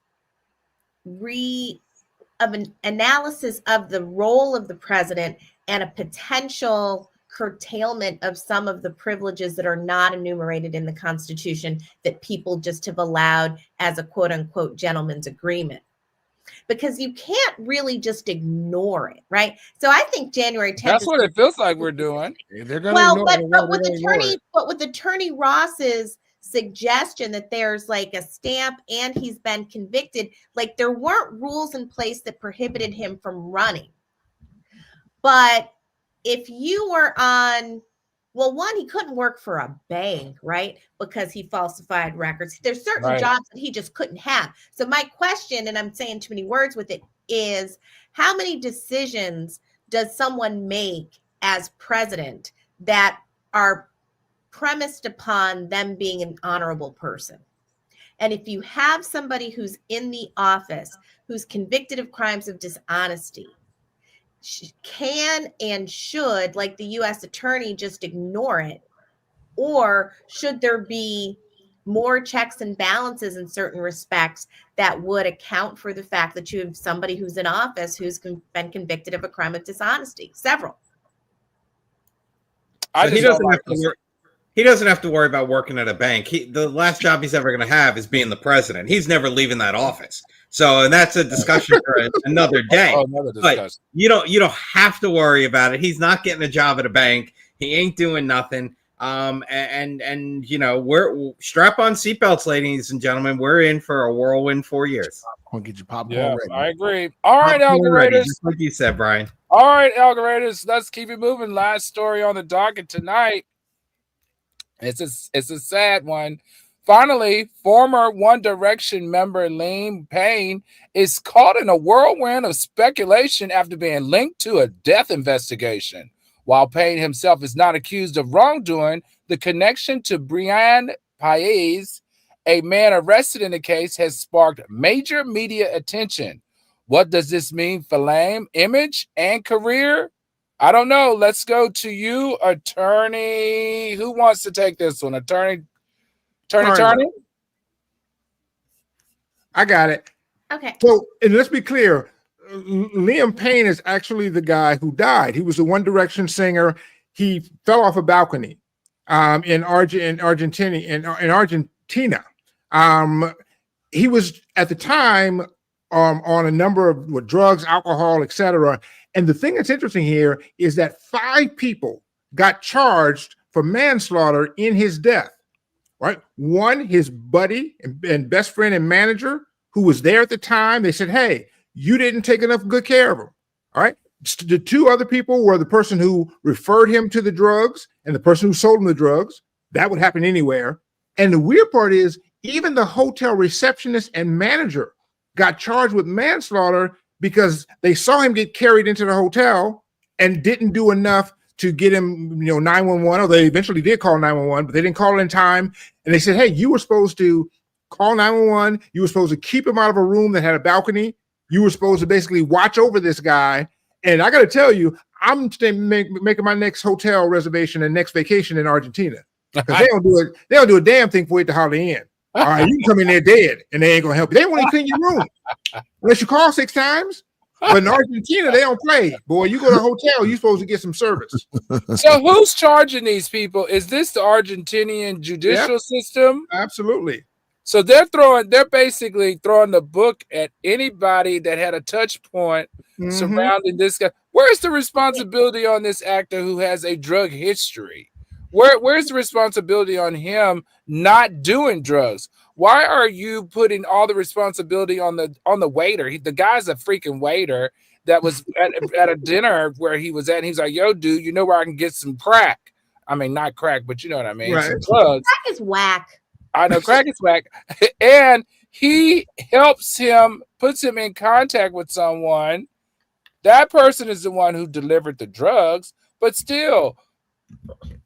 analysis of the role of the president and a potential curtailment of some of the privileges that are not enumerated in the Constitution that people just have allowed as a quote unquote gentleman's agreement. Because you can't really just ignore it, right? So I think January 10th. That's what it feels like we're doing. But with Attorney Ross's suggestion that there's like a stamp and he's been convicted, like there weren't rules in place that prohibited him from running. But if you were on, well, one, he couldn't work for a bank, right? Because he falsified records. There's certain jobs that he just couldn't have. So my question, and I'm saying too many words with it, is how many decisions does someone make as president that are premised upon them being an honorable person? And if you have somebody who's in the office who's convicted of crimes of dishonesty, can and should, like the U.S. attorney, just ignore it? Or should there be more checks and balances in certain respects that would account for the fact that you have somebody who's in office who's been convicted of a crime of dishonesty? Several. He doesn't have to worry about working at a bank. The last job he's ever going to have is being the president. He's never leaving that office. So, and that's a discussion for another day. But you don't have to worry about it. He's not getting a job at a bank. He ain't doing nothing. And we're strap on seatbelts, ladies and gentlemen. We're in for a whirlwind 4 years. I'll get you popcorn ready. I agree. All right, Algoriters. Just like you said, Brian. All right, Algoriters. Let's keep it moving. Last story on the docket tonight. It's a sad one. Finally, former One Direction member Liam Payne is caught in a whirlwind of speculation after being linked to a death investigation. While Payne himself is not accused of wrongdoing, the connection to Braian Paiz, a man arrested in the case, has sparked major media attention. What does this mean for Liam's image and career? I don't know. Let's go to you, attorney. Who wants to take this one? Attorney? I got it. Okay. So, and let's be clear. Liam Payne is actually the guy who died. He was a One Direction singer. He fell off a balcony in Argentina. He was at the time on a number of drugs, alcohol, etc. And the thing that's interesting here is that 5 people got charged for manslaughter in his death. Right? One, his buddy and best friend and manager who was there at the time. They said, "Hey, you didn't take enough good care of him." All right. The 2 other people were the person who referred him to the drugs and the person who sold him the drugs. That would happen anywhere. And the weird part is even the hotel receptionist and manager got charged with manslaughter because they saw him get carried into the hotel and didn't do enough to get him, 911, or they eventually did call 911, but they didn't call in time. And they said, "Hey, you were supposed to call 911. You were supposed to keep him out of a room that had a balcony. You were supposed to basically watch over this guy." And I got to tell you, I'm making my next hotel reservation and next vacation in Argentina, because they don't do a damn thing for it to hardly end. All right, you can come in there dead and they ain't gonna help you. They won't even clean your room unless you call 6 times. But in Argentina, they don't play. Boy, you go to a hotel, you're supposed to get some service. So who's charging these people? Is this the Argentinian judicial system? Absolutely. So they're basically throwing the book at anybody that had a touch point surrounding this guy. Where's the responsibility on this actor who has a drug history? Where's the responsibility on him not doing drugs? Why are you putting all the responsibility on the waiter? The guy's a freaking waiter that was at a dinner where he was at. And he's like, "Yo, dude, you know where I can get some crack? I mean, not crack, but you know what I mean, some drugs." Crack is whack. I know crack is whack, and he helps him, puts him in contact with someone. That person is the one who delivered the drugs, but still.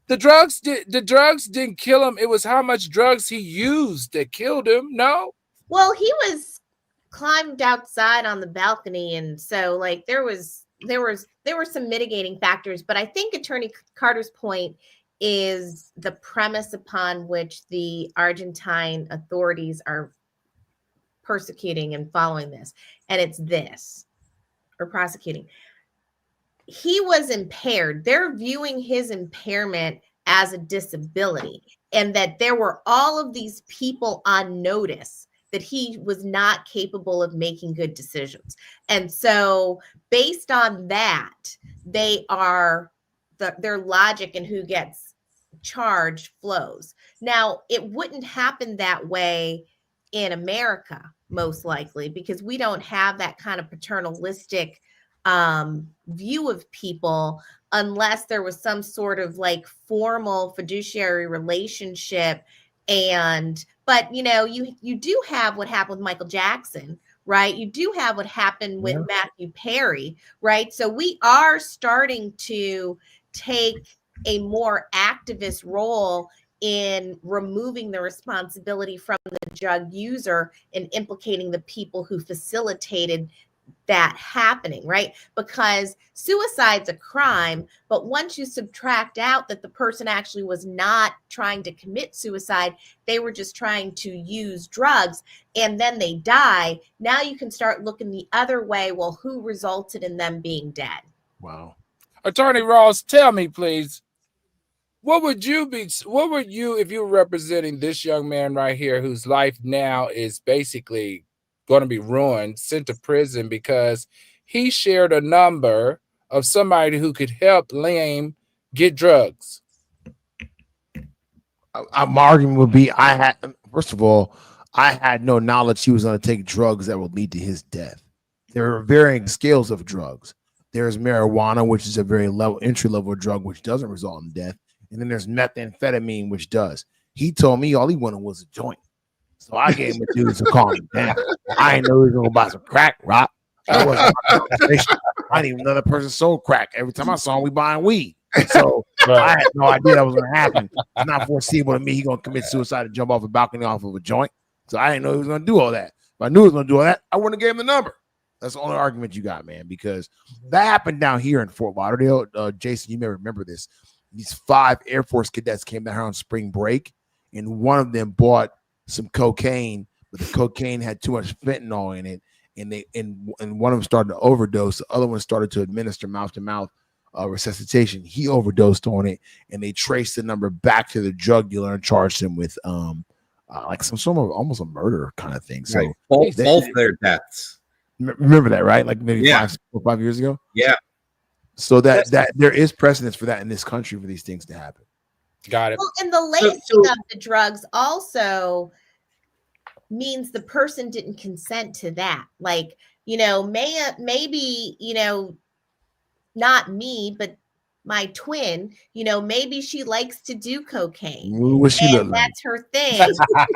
The drugs didn't kill him. It was how much drugs he used that killed him. No. Well, he was climbed outside on the balcony, and so like there were some mitigating factors. But I think Attorney Carter's point is the premise upon which the Argentine authorities are persecuting and following this, and it's this, or prosecuting. He was impaired. They're viewing his impairment as a disability, and that there were all of these people on notice that he was not capable of making good decisions. And so based on that, their logic and who gets charged flows. Now, it wouldn't happen that way in America, most likely, because we don't have that kind of paternalistic view of people unless there was some sort of like formal fiduciary relationship. But you know, you do have what happened with Michael Jackson, right? You do have what happened with Matthew Perry, right? So we are starting to take a more activist role in removing the responsibility from the drug user and implicating the people who facilitated that happening, right? Because suicide's a crime, but once you subtract out that the person actually was not trying to commit suicide, they were just trying to use drugs, and then they die, now you can start looking the other way. Well, who resulted in them being dead? Wow. Attorney Ross, tell me, please, what would you, if you were representing this young man right here whose life now is basically going to be ruined, sent to prison because he shared a number of somebody who could help Liam get drugs? My argument would be first of all, I had no knowledge he was going to take drugs that would lead to his death. There are varying scales of drugs. There's marijuana, which is a very entry level drug, which doesn't result in death. And then there's methamphetamine, which does. He told me all he wanted was a joint. So I gave him a dude to calm him down. I didn't know he was going to buy some crack, Rock. I didn't even know that person sold crack. Every time I saw him, we buying weed. So I had no idea that was going to happen. It's not foreseeable to me he's going to commit suicide and jump off a balcony off of a joint. So I didn't know he was going to do all that. If I knew he was going to do all that, I wouldn't have gave him the number. That's the only argument you got, man, because that happened down here in Fort Lauderdale. Jason, you may remember this. These 5 Air Force cadets came down here on spring break, and one of them bought some cocaine, but the cocaine had too much fentanyl in it, and one of them started to overdose. The other one started to administer mouth-to-mouth resuscitation. He overdosed on it, and they traced the number back to the drug dealer and charged him with like some sort of almost a murder kind of thing. So both their deaths. Remember that, right? Like maybe 5 years ago. Yeah. So that there is precedence for that in this country for these things to happen. Got it. Well, and the lacing of the drugs also means the person didn't consent to that. Like, you know, maybe, you know, not me, but my twin, you know, maybe she likes to do cocaine. What she look like? That's her thing. And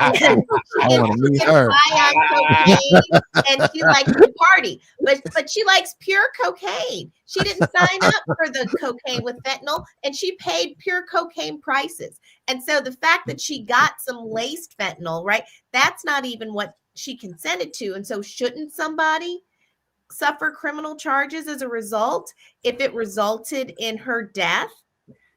she can buy on cocaine and she likes to party, but she likes pure cocaine. She didn't sign up for the cocaine with fentanyl, and she paid pure cocaine prices. And so the fact that she got some laced fentanyl, right, that's not even what she consented to. And so shouldn't somebody suffer criminal charges as a result if it resulted in her death?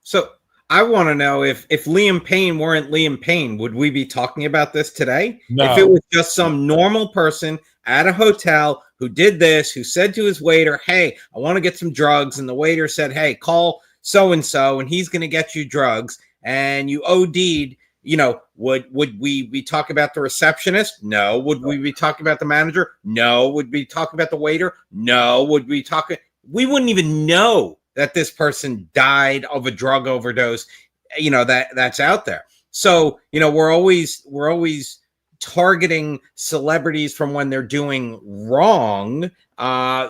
So I want to know if Liam Payne weren't Liam Payne, would we be talking about this today? No. If it was just some normal person at a hotel who did this, who said to his waiter, "Hey, I want to get some drugs," and the waiter said, "Hey, call so-and-so and he's going to get you drugs," and you OD'd, You know, would we be talking about the receptionist? No. Would we be talking about the manager? No. Would we talk about the waiter? No. Would we talk? We wouldn't even know that this person died of a drug overdose. You know, that's out there. So, you know, we're always targeting celebrities from when they're doing wrong.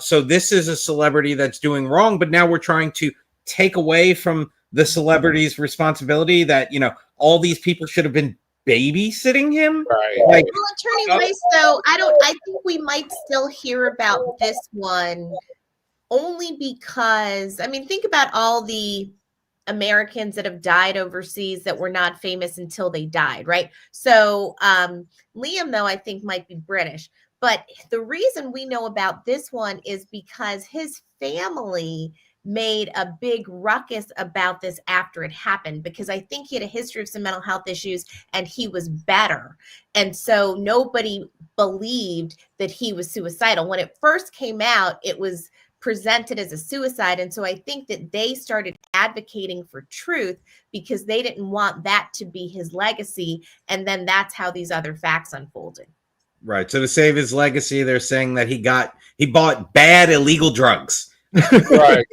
So this is a celebrity that's doing wrong, but now we're trying to take away from the celebrity's responsibility that, you know, all these people should have been babysitting him. Right. Like, Well, Attorney Weiss, though, I think we might still hear about this one only because, I mean, think about all the Americans that have died overseas that were not famous until they died, right? So Liam, though, I think might be British. But the reason we know about this one is because his family made a big ruckus about this after it happened, because I think he had a history of some mental health issues and he was better. And so nobody believed that he was suicidal. When it first came out, it was presented as a suicide. And so I think that they started advocating for truth because they didn't want that to be his legacy. And then that's how these other facts unfolded. right. So to save his legacy, they're saying that he bought bad illegal drugs. Right.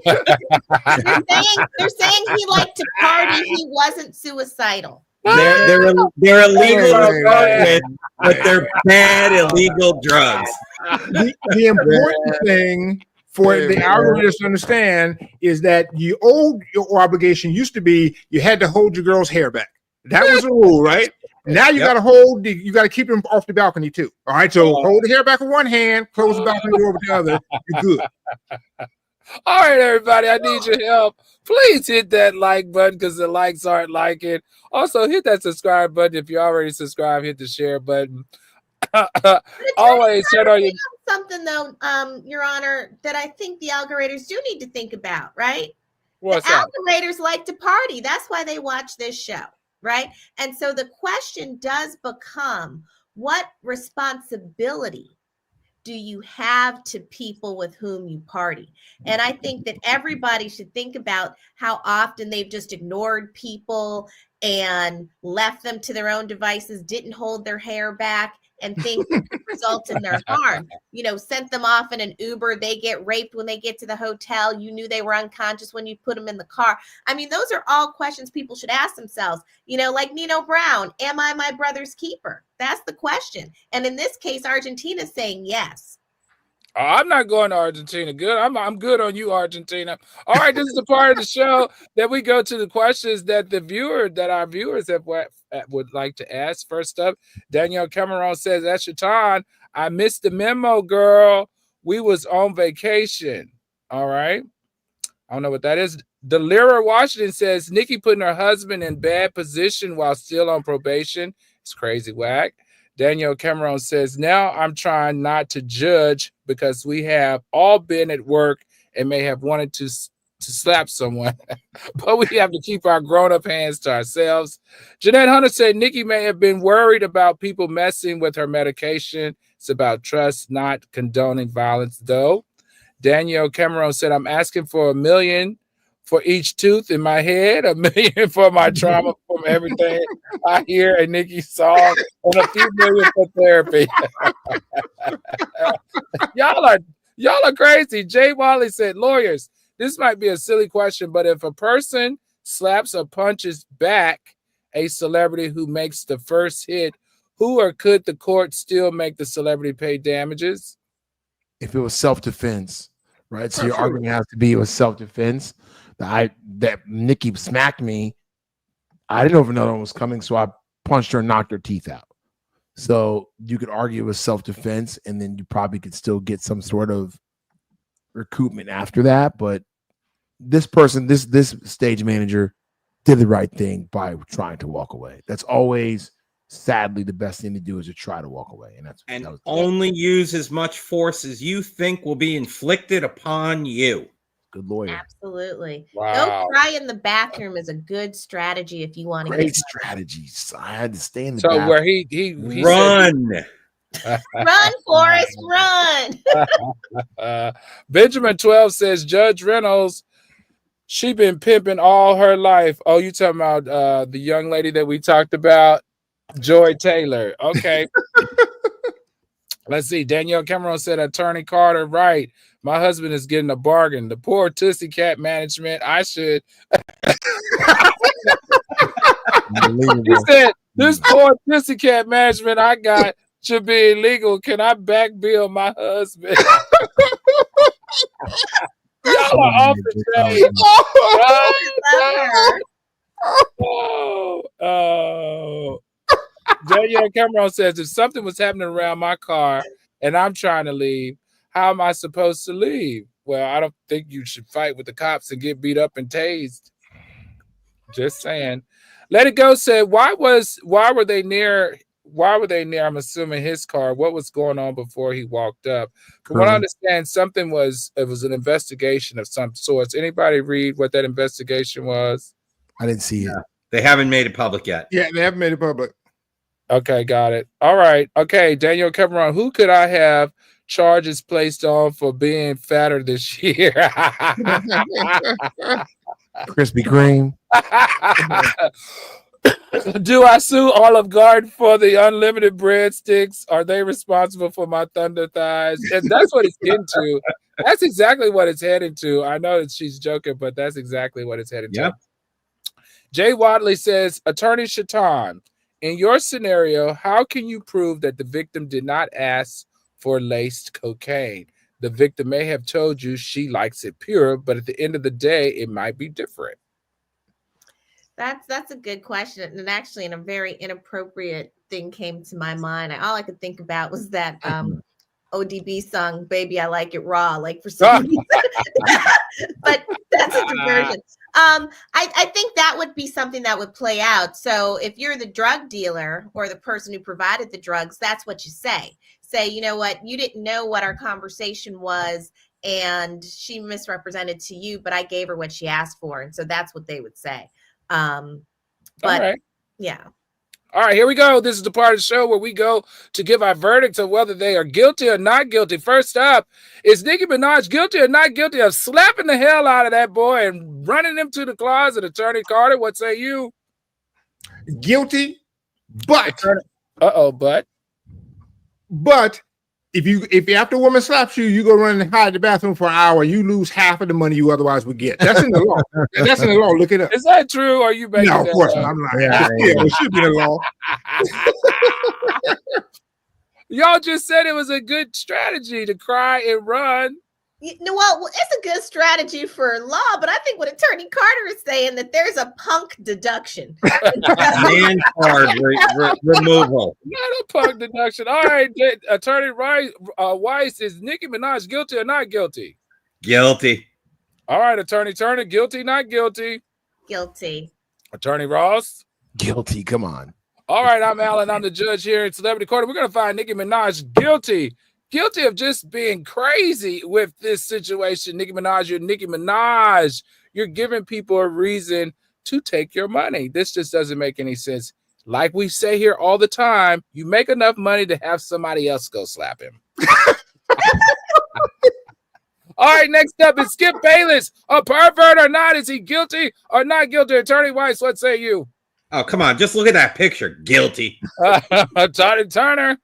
They're saying he liked to party. He wasn't suicidal. They're illegal apartment, but they're bad illegal drugs. The important thing for the algorithms to understand is that your obligation used to be you had to hold your girl's hair back. That was the rule, right? Now you got to you got to keep him off the balcony too. All right, so hold the hair back with one hand, close the balcony door with the other. You're good. All right, everybody, I need your help. Please hit that like button because the likes aren't liking. Also, hit that subscribe button. If you already subscribed, hit the share button. Always shut on your something though, Your Honor, that I think the algoriters do need to think about, right? What's the that? algoriters like to party. That's why they watch this show, right? And so the question does become, what responsibility do you have to people with whom you party? And I think that everybody should think about how often they've just ignored people and left them to their own devices, didn't hold their hair back, and things result in their harm. You know, sent them off in an Uber, they get raped when they get to the hotel. You knew they were unconscious when you put them in the car. I mean, those are all questions people should ask themselves. You know, like Nino Brown, am I my brother's keeper? That's the question. And in this case, Argentina's saying yes. I'm not going to Argentina. Good. I'm good on you, Argentina. All right, this is the part of the show that we go to the questions that our viewers would like to ask. First up, Danielle Cameron says, Eshatan, I missed the memo, girl. We was on vacation. All right. I don't know what that is. Delira Washington says, Nicki putting her husband in bad position while still on probation. It's crazy whack. Danielle Cameron says, now I'm trying not to judge because we have all been at work and may have wanted to slap someone, but we have to keep our grown-up hands to ourselves. Jeanette Hunter said, Nicki may have been worried about people messing with her medication. It's about trust, not condoning violence, though. Danielle Cameron said, I'm asking for $1 million for each tooth in my head, $1 million for my trauma from everything I hear a Nicki song, and a few million for therapy. Y'all are crazy. Jay Wally said, lawyers, this might be a silly question, but if a person slaps or punches back a celebrity who makes the first hit, who or could the court still make the celebrity pay damages? If it was self-defense, right? So your argument has to be it was self-defense. That Nicki smacked me. I didn't know if another one was coming, so I punched her and knocked her teeth out. So you could argue it was self-defense, and then you probably could still get some sort of recoupment after that. But this person, this stage manager, did the right thing by trying to walk away. That's always, sadly, the best thing to do is to try to walk away, and only use as much force as you think will be inflicted upon you. Good lawyer. Absolutely. Wow. Go cry in the bathroom is a good strategy if you want to Great strategies. I had to stay in the bathroom. So where he run. Run, Forrest, run. Benjamin 12 says, Judge Reynolds She been pimping all her life. Oh, you talking about the young lady that we talked about, Joy Taylor? Okay. Let's see. Danielle Cameron said, Attorney Carter, right. My husband is getting a bargain. The poor Tootsie Cat management. I should. He said, this poor Tootsie Cat management I got should be illegal. Can I back bill my husband? Y'all are off the chain. Oh. Danielle Cameron says, if something was happening around my car and I'm trying to leave, how am I supposed to leave? Well, I don't think you should fight with the cops and get beat up and tased. Just saying. Let It Go said, why were they near, I'm assuming, his car? What was going on before he walked up? From what I understand, it was an investigation of some sorts. Anybody read what that investigation was? I didn't see it. They haven't made it public yet. Yeah, they haven't made it public. Okay, got it. All right. Okay, Daniel Cameron, who could I have charges placed on for being fatter this year? Krispy Kreme. Do I sue Olive Garden for the unlimited breadsticks? Are they responsible for my thunder thighs? And that's what it's into. That's exactly what it's heading to. I know that she's joking, but that's exactly what it's heading to. Jay Wadley says, Attorney Shaitan, in your scenario, how can you prove that the victim did not ask for laced cocaine? The victim may have told you she likes it pure, but at the end of the day, it might be different. That's a good question. And actually, a very inappropriate thing came to my mind. All I could think about was that ODB song, Baby, I Like It Raw, like for some reason. But that's a diversion. I think that would be something that would play out. So if you're the drug dealer or the person who provided the drugs, that's what you say. Say, you know what, you didn't know what our conversation was and she misrepresented to you, but I gave her what she asked for. And so that's what they would say. But yeah. All right, here we go. This is the part of the show where we go to give our verdicts of whether they are guilty or not guilty. First up, is Nicki Minaj guilty or not guilty of slapping the hell out of that boy and running him to the closet? Attorney Carter, what say you? Guilty, but but if after a woman slaps you, you go run and hide the bathroom for an hour, you lose half of the money you otherwise would get. That's in the law. That's in the law. Look it up. Is that true? Or are you making No, of course up? not. I'm lying. Yeah, it should be the law. Y'all just said it was a good strategy to cry and run. Well, it's a good strategy for law, but I think what Attorney Carter is saying that there's a punk deduction. Man card removal. Not a punk deduction. All right, Attorney Weiss, is Nicki Minaj guilty or not guilty? Guilty. All right, Attorney Turner, guilty, not guilty? Guilty. Attorney Ross? Guilty. Come on. All right, I'm Alan. I'm the judge here in Celebrity Court. We're going to find Nicki Minaj guilty of just being crazy with this situation. Nicki Minaj, you're giving people a reason to take your money. This just doesn't make any sense. Like we say here all the time, you make enough money to have somebody else go slap him. All right, next up is Skip Bayless, a pervert or not? Is he guilty or not guilty? Attorney Weiss, what say you? Oh, come on. Just look at that picture. Guilty. Attorney Turner?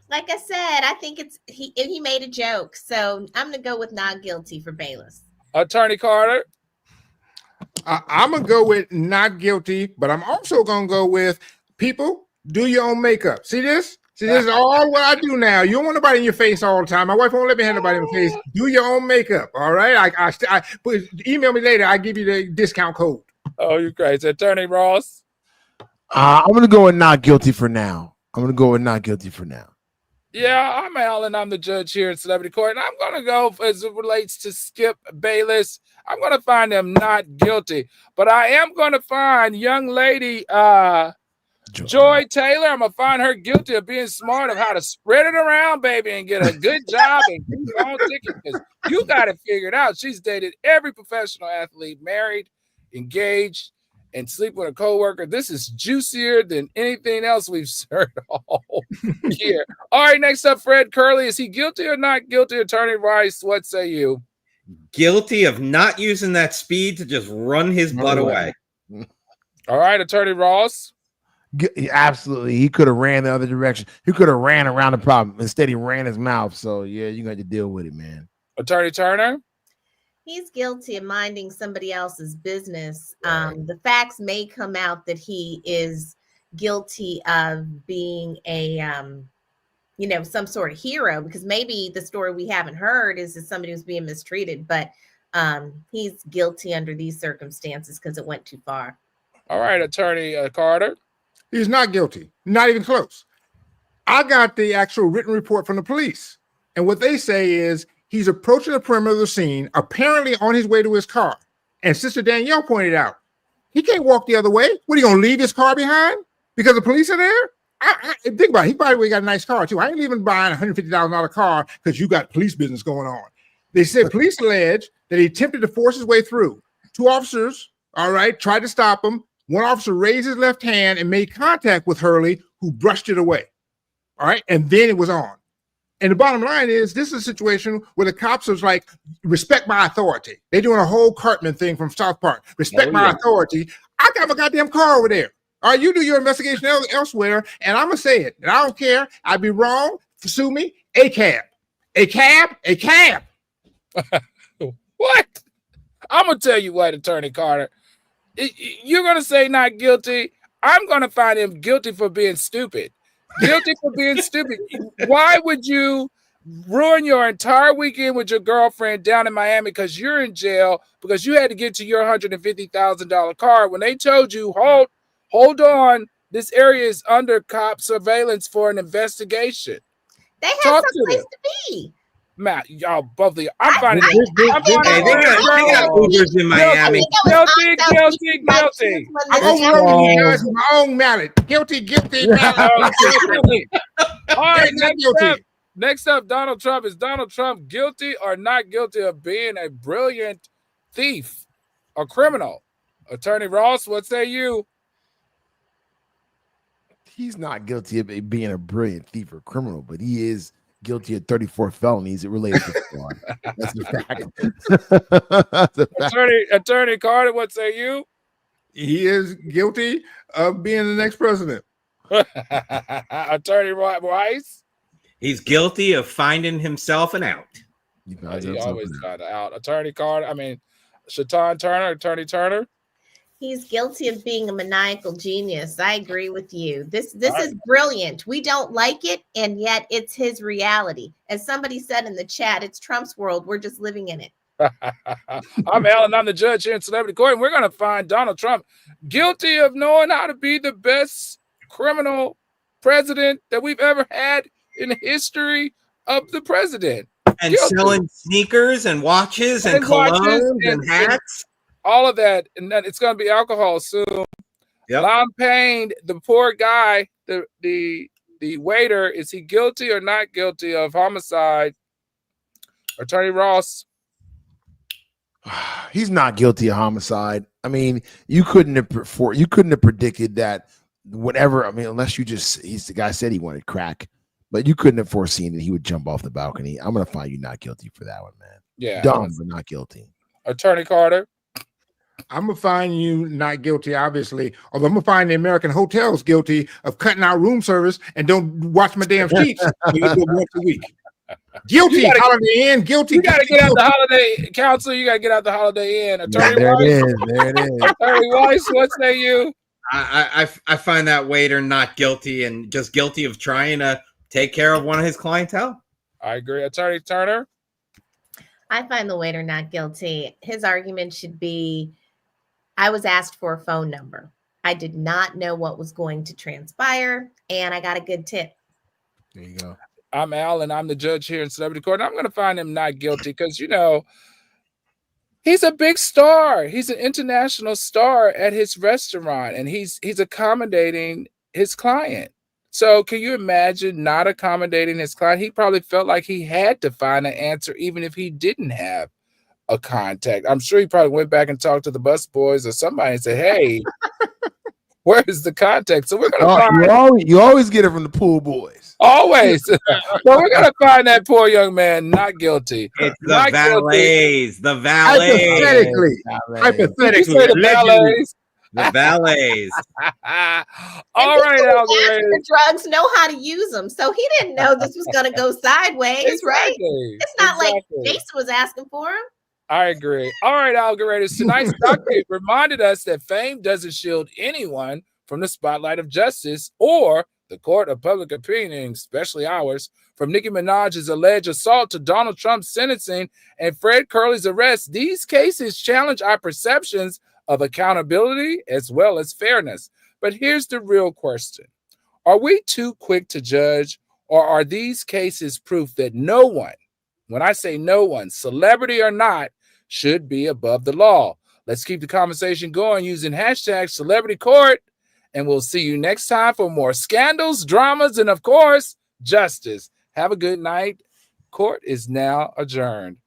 Like I said, I think he made a joke. So I'm going to go with not guilty for Bayless. Attorney Carter? I'm going to go with not guilty, but I'm also going to go with people, do your own makeup. See this? See, this is all what I do now. You don't want nobody in your face all the time. My wife won't let me have nobody in my face. Do your own makeup, all right? Email me later. I give you the discount code. Oh, you crazy. Attorney Ross? I'm going to go with not guilty for now. Yeah, I'm Alan. I'm the judge here in Celebrity Court, and I'm going to go as it relates to Skip Bayless. I'm going to find him not guilty, but I am going to find young lady Joy Taylor. I'm going to find her guilty of being smart of how to spread it around, baby, and get a good job and keep her own ticket, because you got it figured out. She's dated every professional athlete, married, engaged, and sleep with a coworker. This is juicier than anything else we've heard all year. All right, next up, Fred Kerley. Is he guilty or not guilty? Attorney Rice, what say you? Guilty of not using that speed to just run his butt away. All right, Attorney Ross. Absolutely. He could have ran the other direction. He could have ran around the problem. Instead, he ran his mouth. So, yeah, you got to deal with it, man. Attorney Turner. He's guilty of minding somebody else's business. Right. The facts may come out that he is guilty of being a, some sort of hero, because maybe the story we haven't heard is that somebody was being mistreated, but he's guilty under these circumstances because it went too far. All right, Attorney Carter. He's not guilty. Not even close. I got the actual written report from the police. And what they say is he's approaching the perimeter of the scene, apparently on his way to his car. And Sister Danielle pointed out, he can't walk the other way. What, are you going to leave his car behind because the police are there? Think about it. He probably got a nice car, too. I ain't even buying a $150,000 car because you got police business going on. They said police allege that he attempted to force his way through. 2 officers, all right, tried to stop him. 1 officer raised his left hand and made contact with Kerley, who brushed it away. All right. And then it was on. And the bottom line is, this is a situation where the cops was like, respect my authority. They're doing a whole Cartman thing from South Park. Respect my authority. I got my goddamn car over there. All right. You do your investigation elsewhere. And I'm going to say it. And I don't care. I'd be wrong. Sue me. A cab. A cab. A cab. What? I'm going to tell you what, Attorney Carter. You're going to say not guilty. I'm going to find him guilty for being stupid. Guilty for being stupid. Why would you ruin your entire weekend with your girlfriend down in Miami because you're in jail because you had to get to your $150,000 car when they told you, hold on, this area is under cop surveillance for an investigation? They had some place to be. Matt, y'all both of you. I'm finding They got Ubers in Miami. Guilty. I'm overrunning you guys with my own mallet. Guilty. All right, next up, Donald Trump. Is Donald Trump guilty or not guilty of being a brilliant thief or criminal? Attorney Ross, what say you? He's not guilty of being a brilliant thief or criminal, but he is guilty of 34 felonies related to fraud. That's the fact. Attorney Carter, what say you? He is guilty of being the next president. Attorney Weiss? He's guilty of finding himself an out. He always got out. Attorney Carter, Attorney Turner? He's guilty of being a maniacal genius. I agree with you. This is brilliant. We don't like it, and yet it's his reality. As somebody said in the chat, it's Trump's world. We're just living in it. I'm Alan. I'm the judge here in Celebrity Court, and we're going to find Donald Trump guilty of knowing how to be the best criminal president that we've ever had in the history of the president. And selling sneakers and watches and colognes and hats. All of that, and then it's going to be alcohol soon. Yep. Liam Payne, the poor guy, the waiter, is he guilty or not guilty of homicide? Attorney Ross? He's not guilty of homicide. I mean, you couldn't have predicted that. Whatever. I mean, unless he's the guy said he wanted crack, but you couldn't have foreseen that he would jump off the balcony. I'm going to find you not guilty for that one, man. Yeah, dumb, but not guilty. Attorney Carter? I'm going to find you not guilty, obviously. Although I'm going to find the American hotels guilty of cutting out room service and don't watch my damn sheets once a week. Guilty, Holiday Inn, guilty. You got to get out the Holiday Council. You got to get out the Holiday Inn. Attorney there Weiss? There it is. Attorney Weiss, what say you? I find that waiter not guilty and just guilty of trying to take care of one of his clientele. I agree. Attorney Turner? I find the waiter not guilty. His argument should be, I was asked for a phone number. I did not know what was going to transpire, and I got a good tip. There you go. I'm Al, and I'm the judge here in Celebrity Court. And I'm going to find him not guilty because, he's a big star. He's an international star at his restaurant, and he's accommodating his client. So can you imagine not accommodating his client? He probably felt like he had to find an answer, even if he didn't have a contact. I'm sure he probably went back and talked to the bus boys or somebody and said, hey, where is the contact? So we're going to find... You always get it from the pool boys. Always. But we're going to find that poor young man not guilty. It's the Not valets. The valets. Hypothetically, Did you say the valets? The valets. All right, algorithm. The drugs know how to use them, so he didn't know this was going to go sideways, right? It's not like Jason was asking for him. I agree. All right, algorithms. Tonight's docket reminded us that fame doesn't shield anyone from the spotlight of justice or the court of public opinion, especially ours. From Nicki Minaj's alleged assault to Donald Trump's sentencing and Fred Kerley's arrest, these cases challenge our perceptions of accountability as well as fairness. But here's the real question. Are we too quick to judge, or are these cases proof that no one, when I say no one, celebrity or not, should be above the law? Let's keep the conversation going using hashtag Celebrity Court, and we'll see you next time for more scandals, dramas, and of course, justice. Have a good night. Court is now adjourned.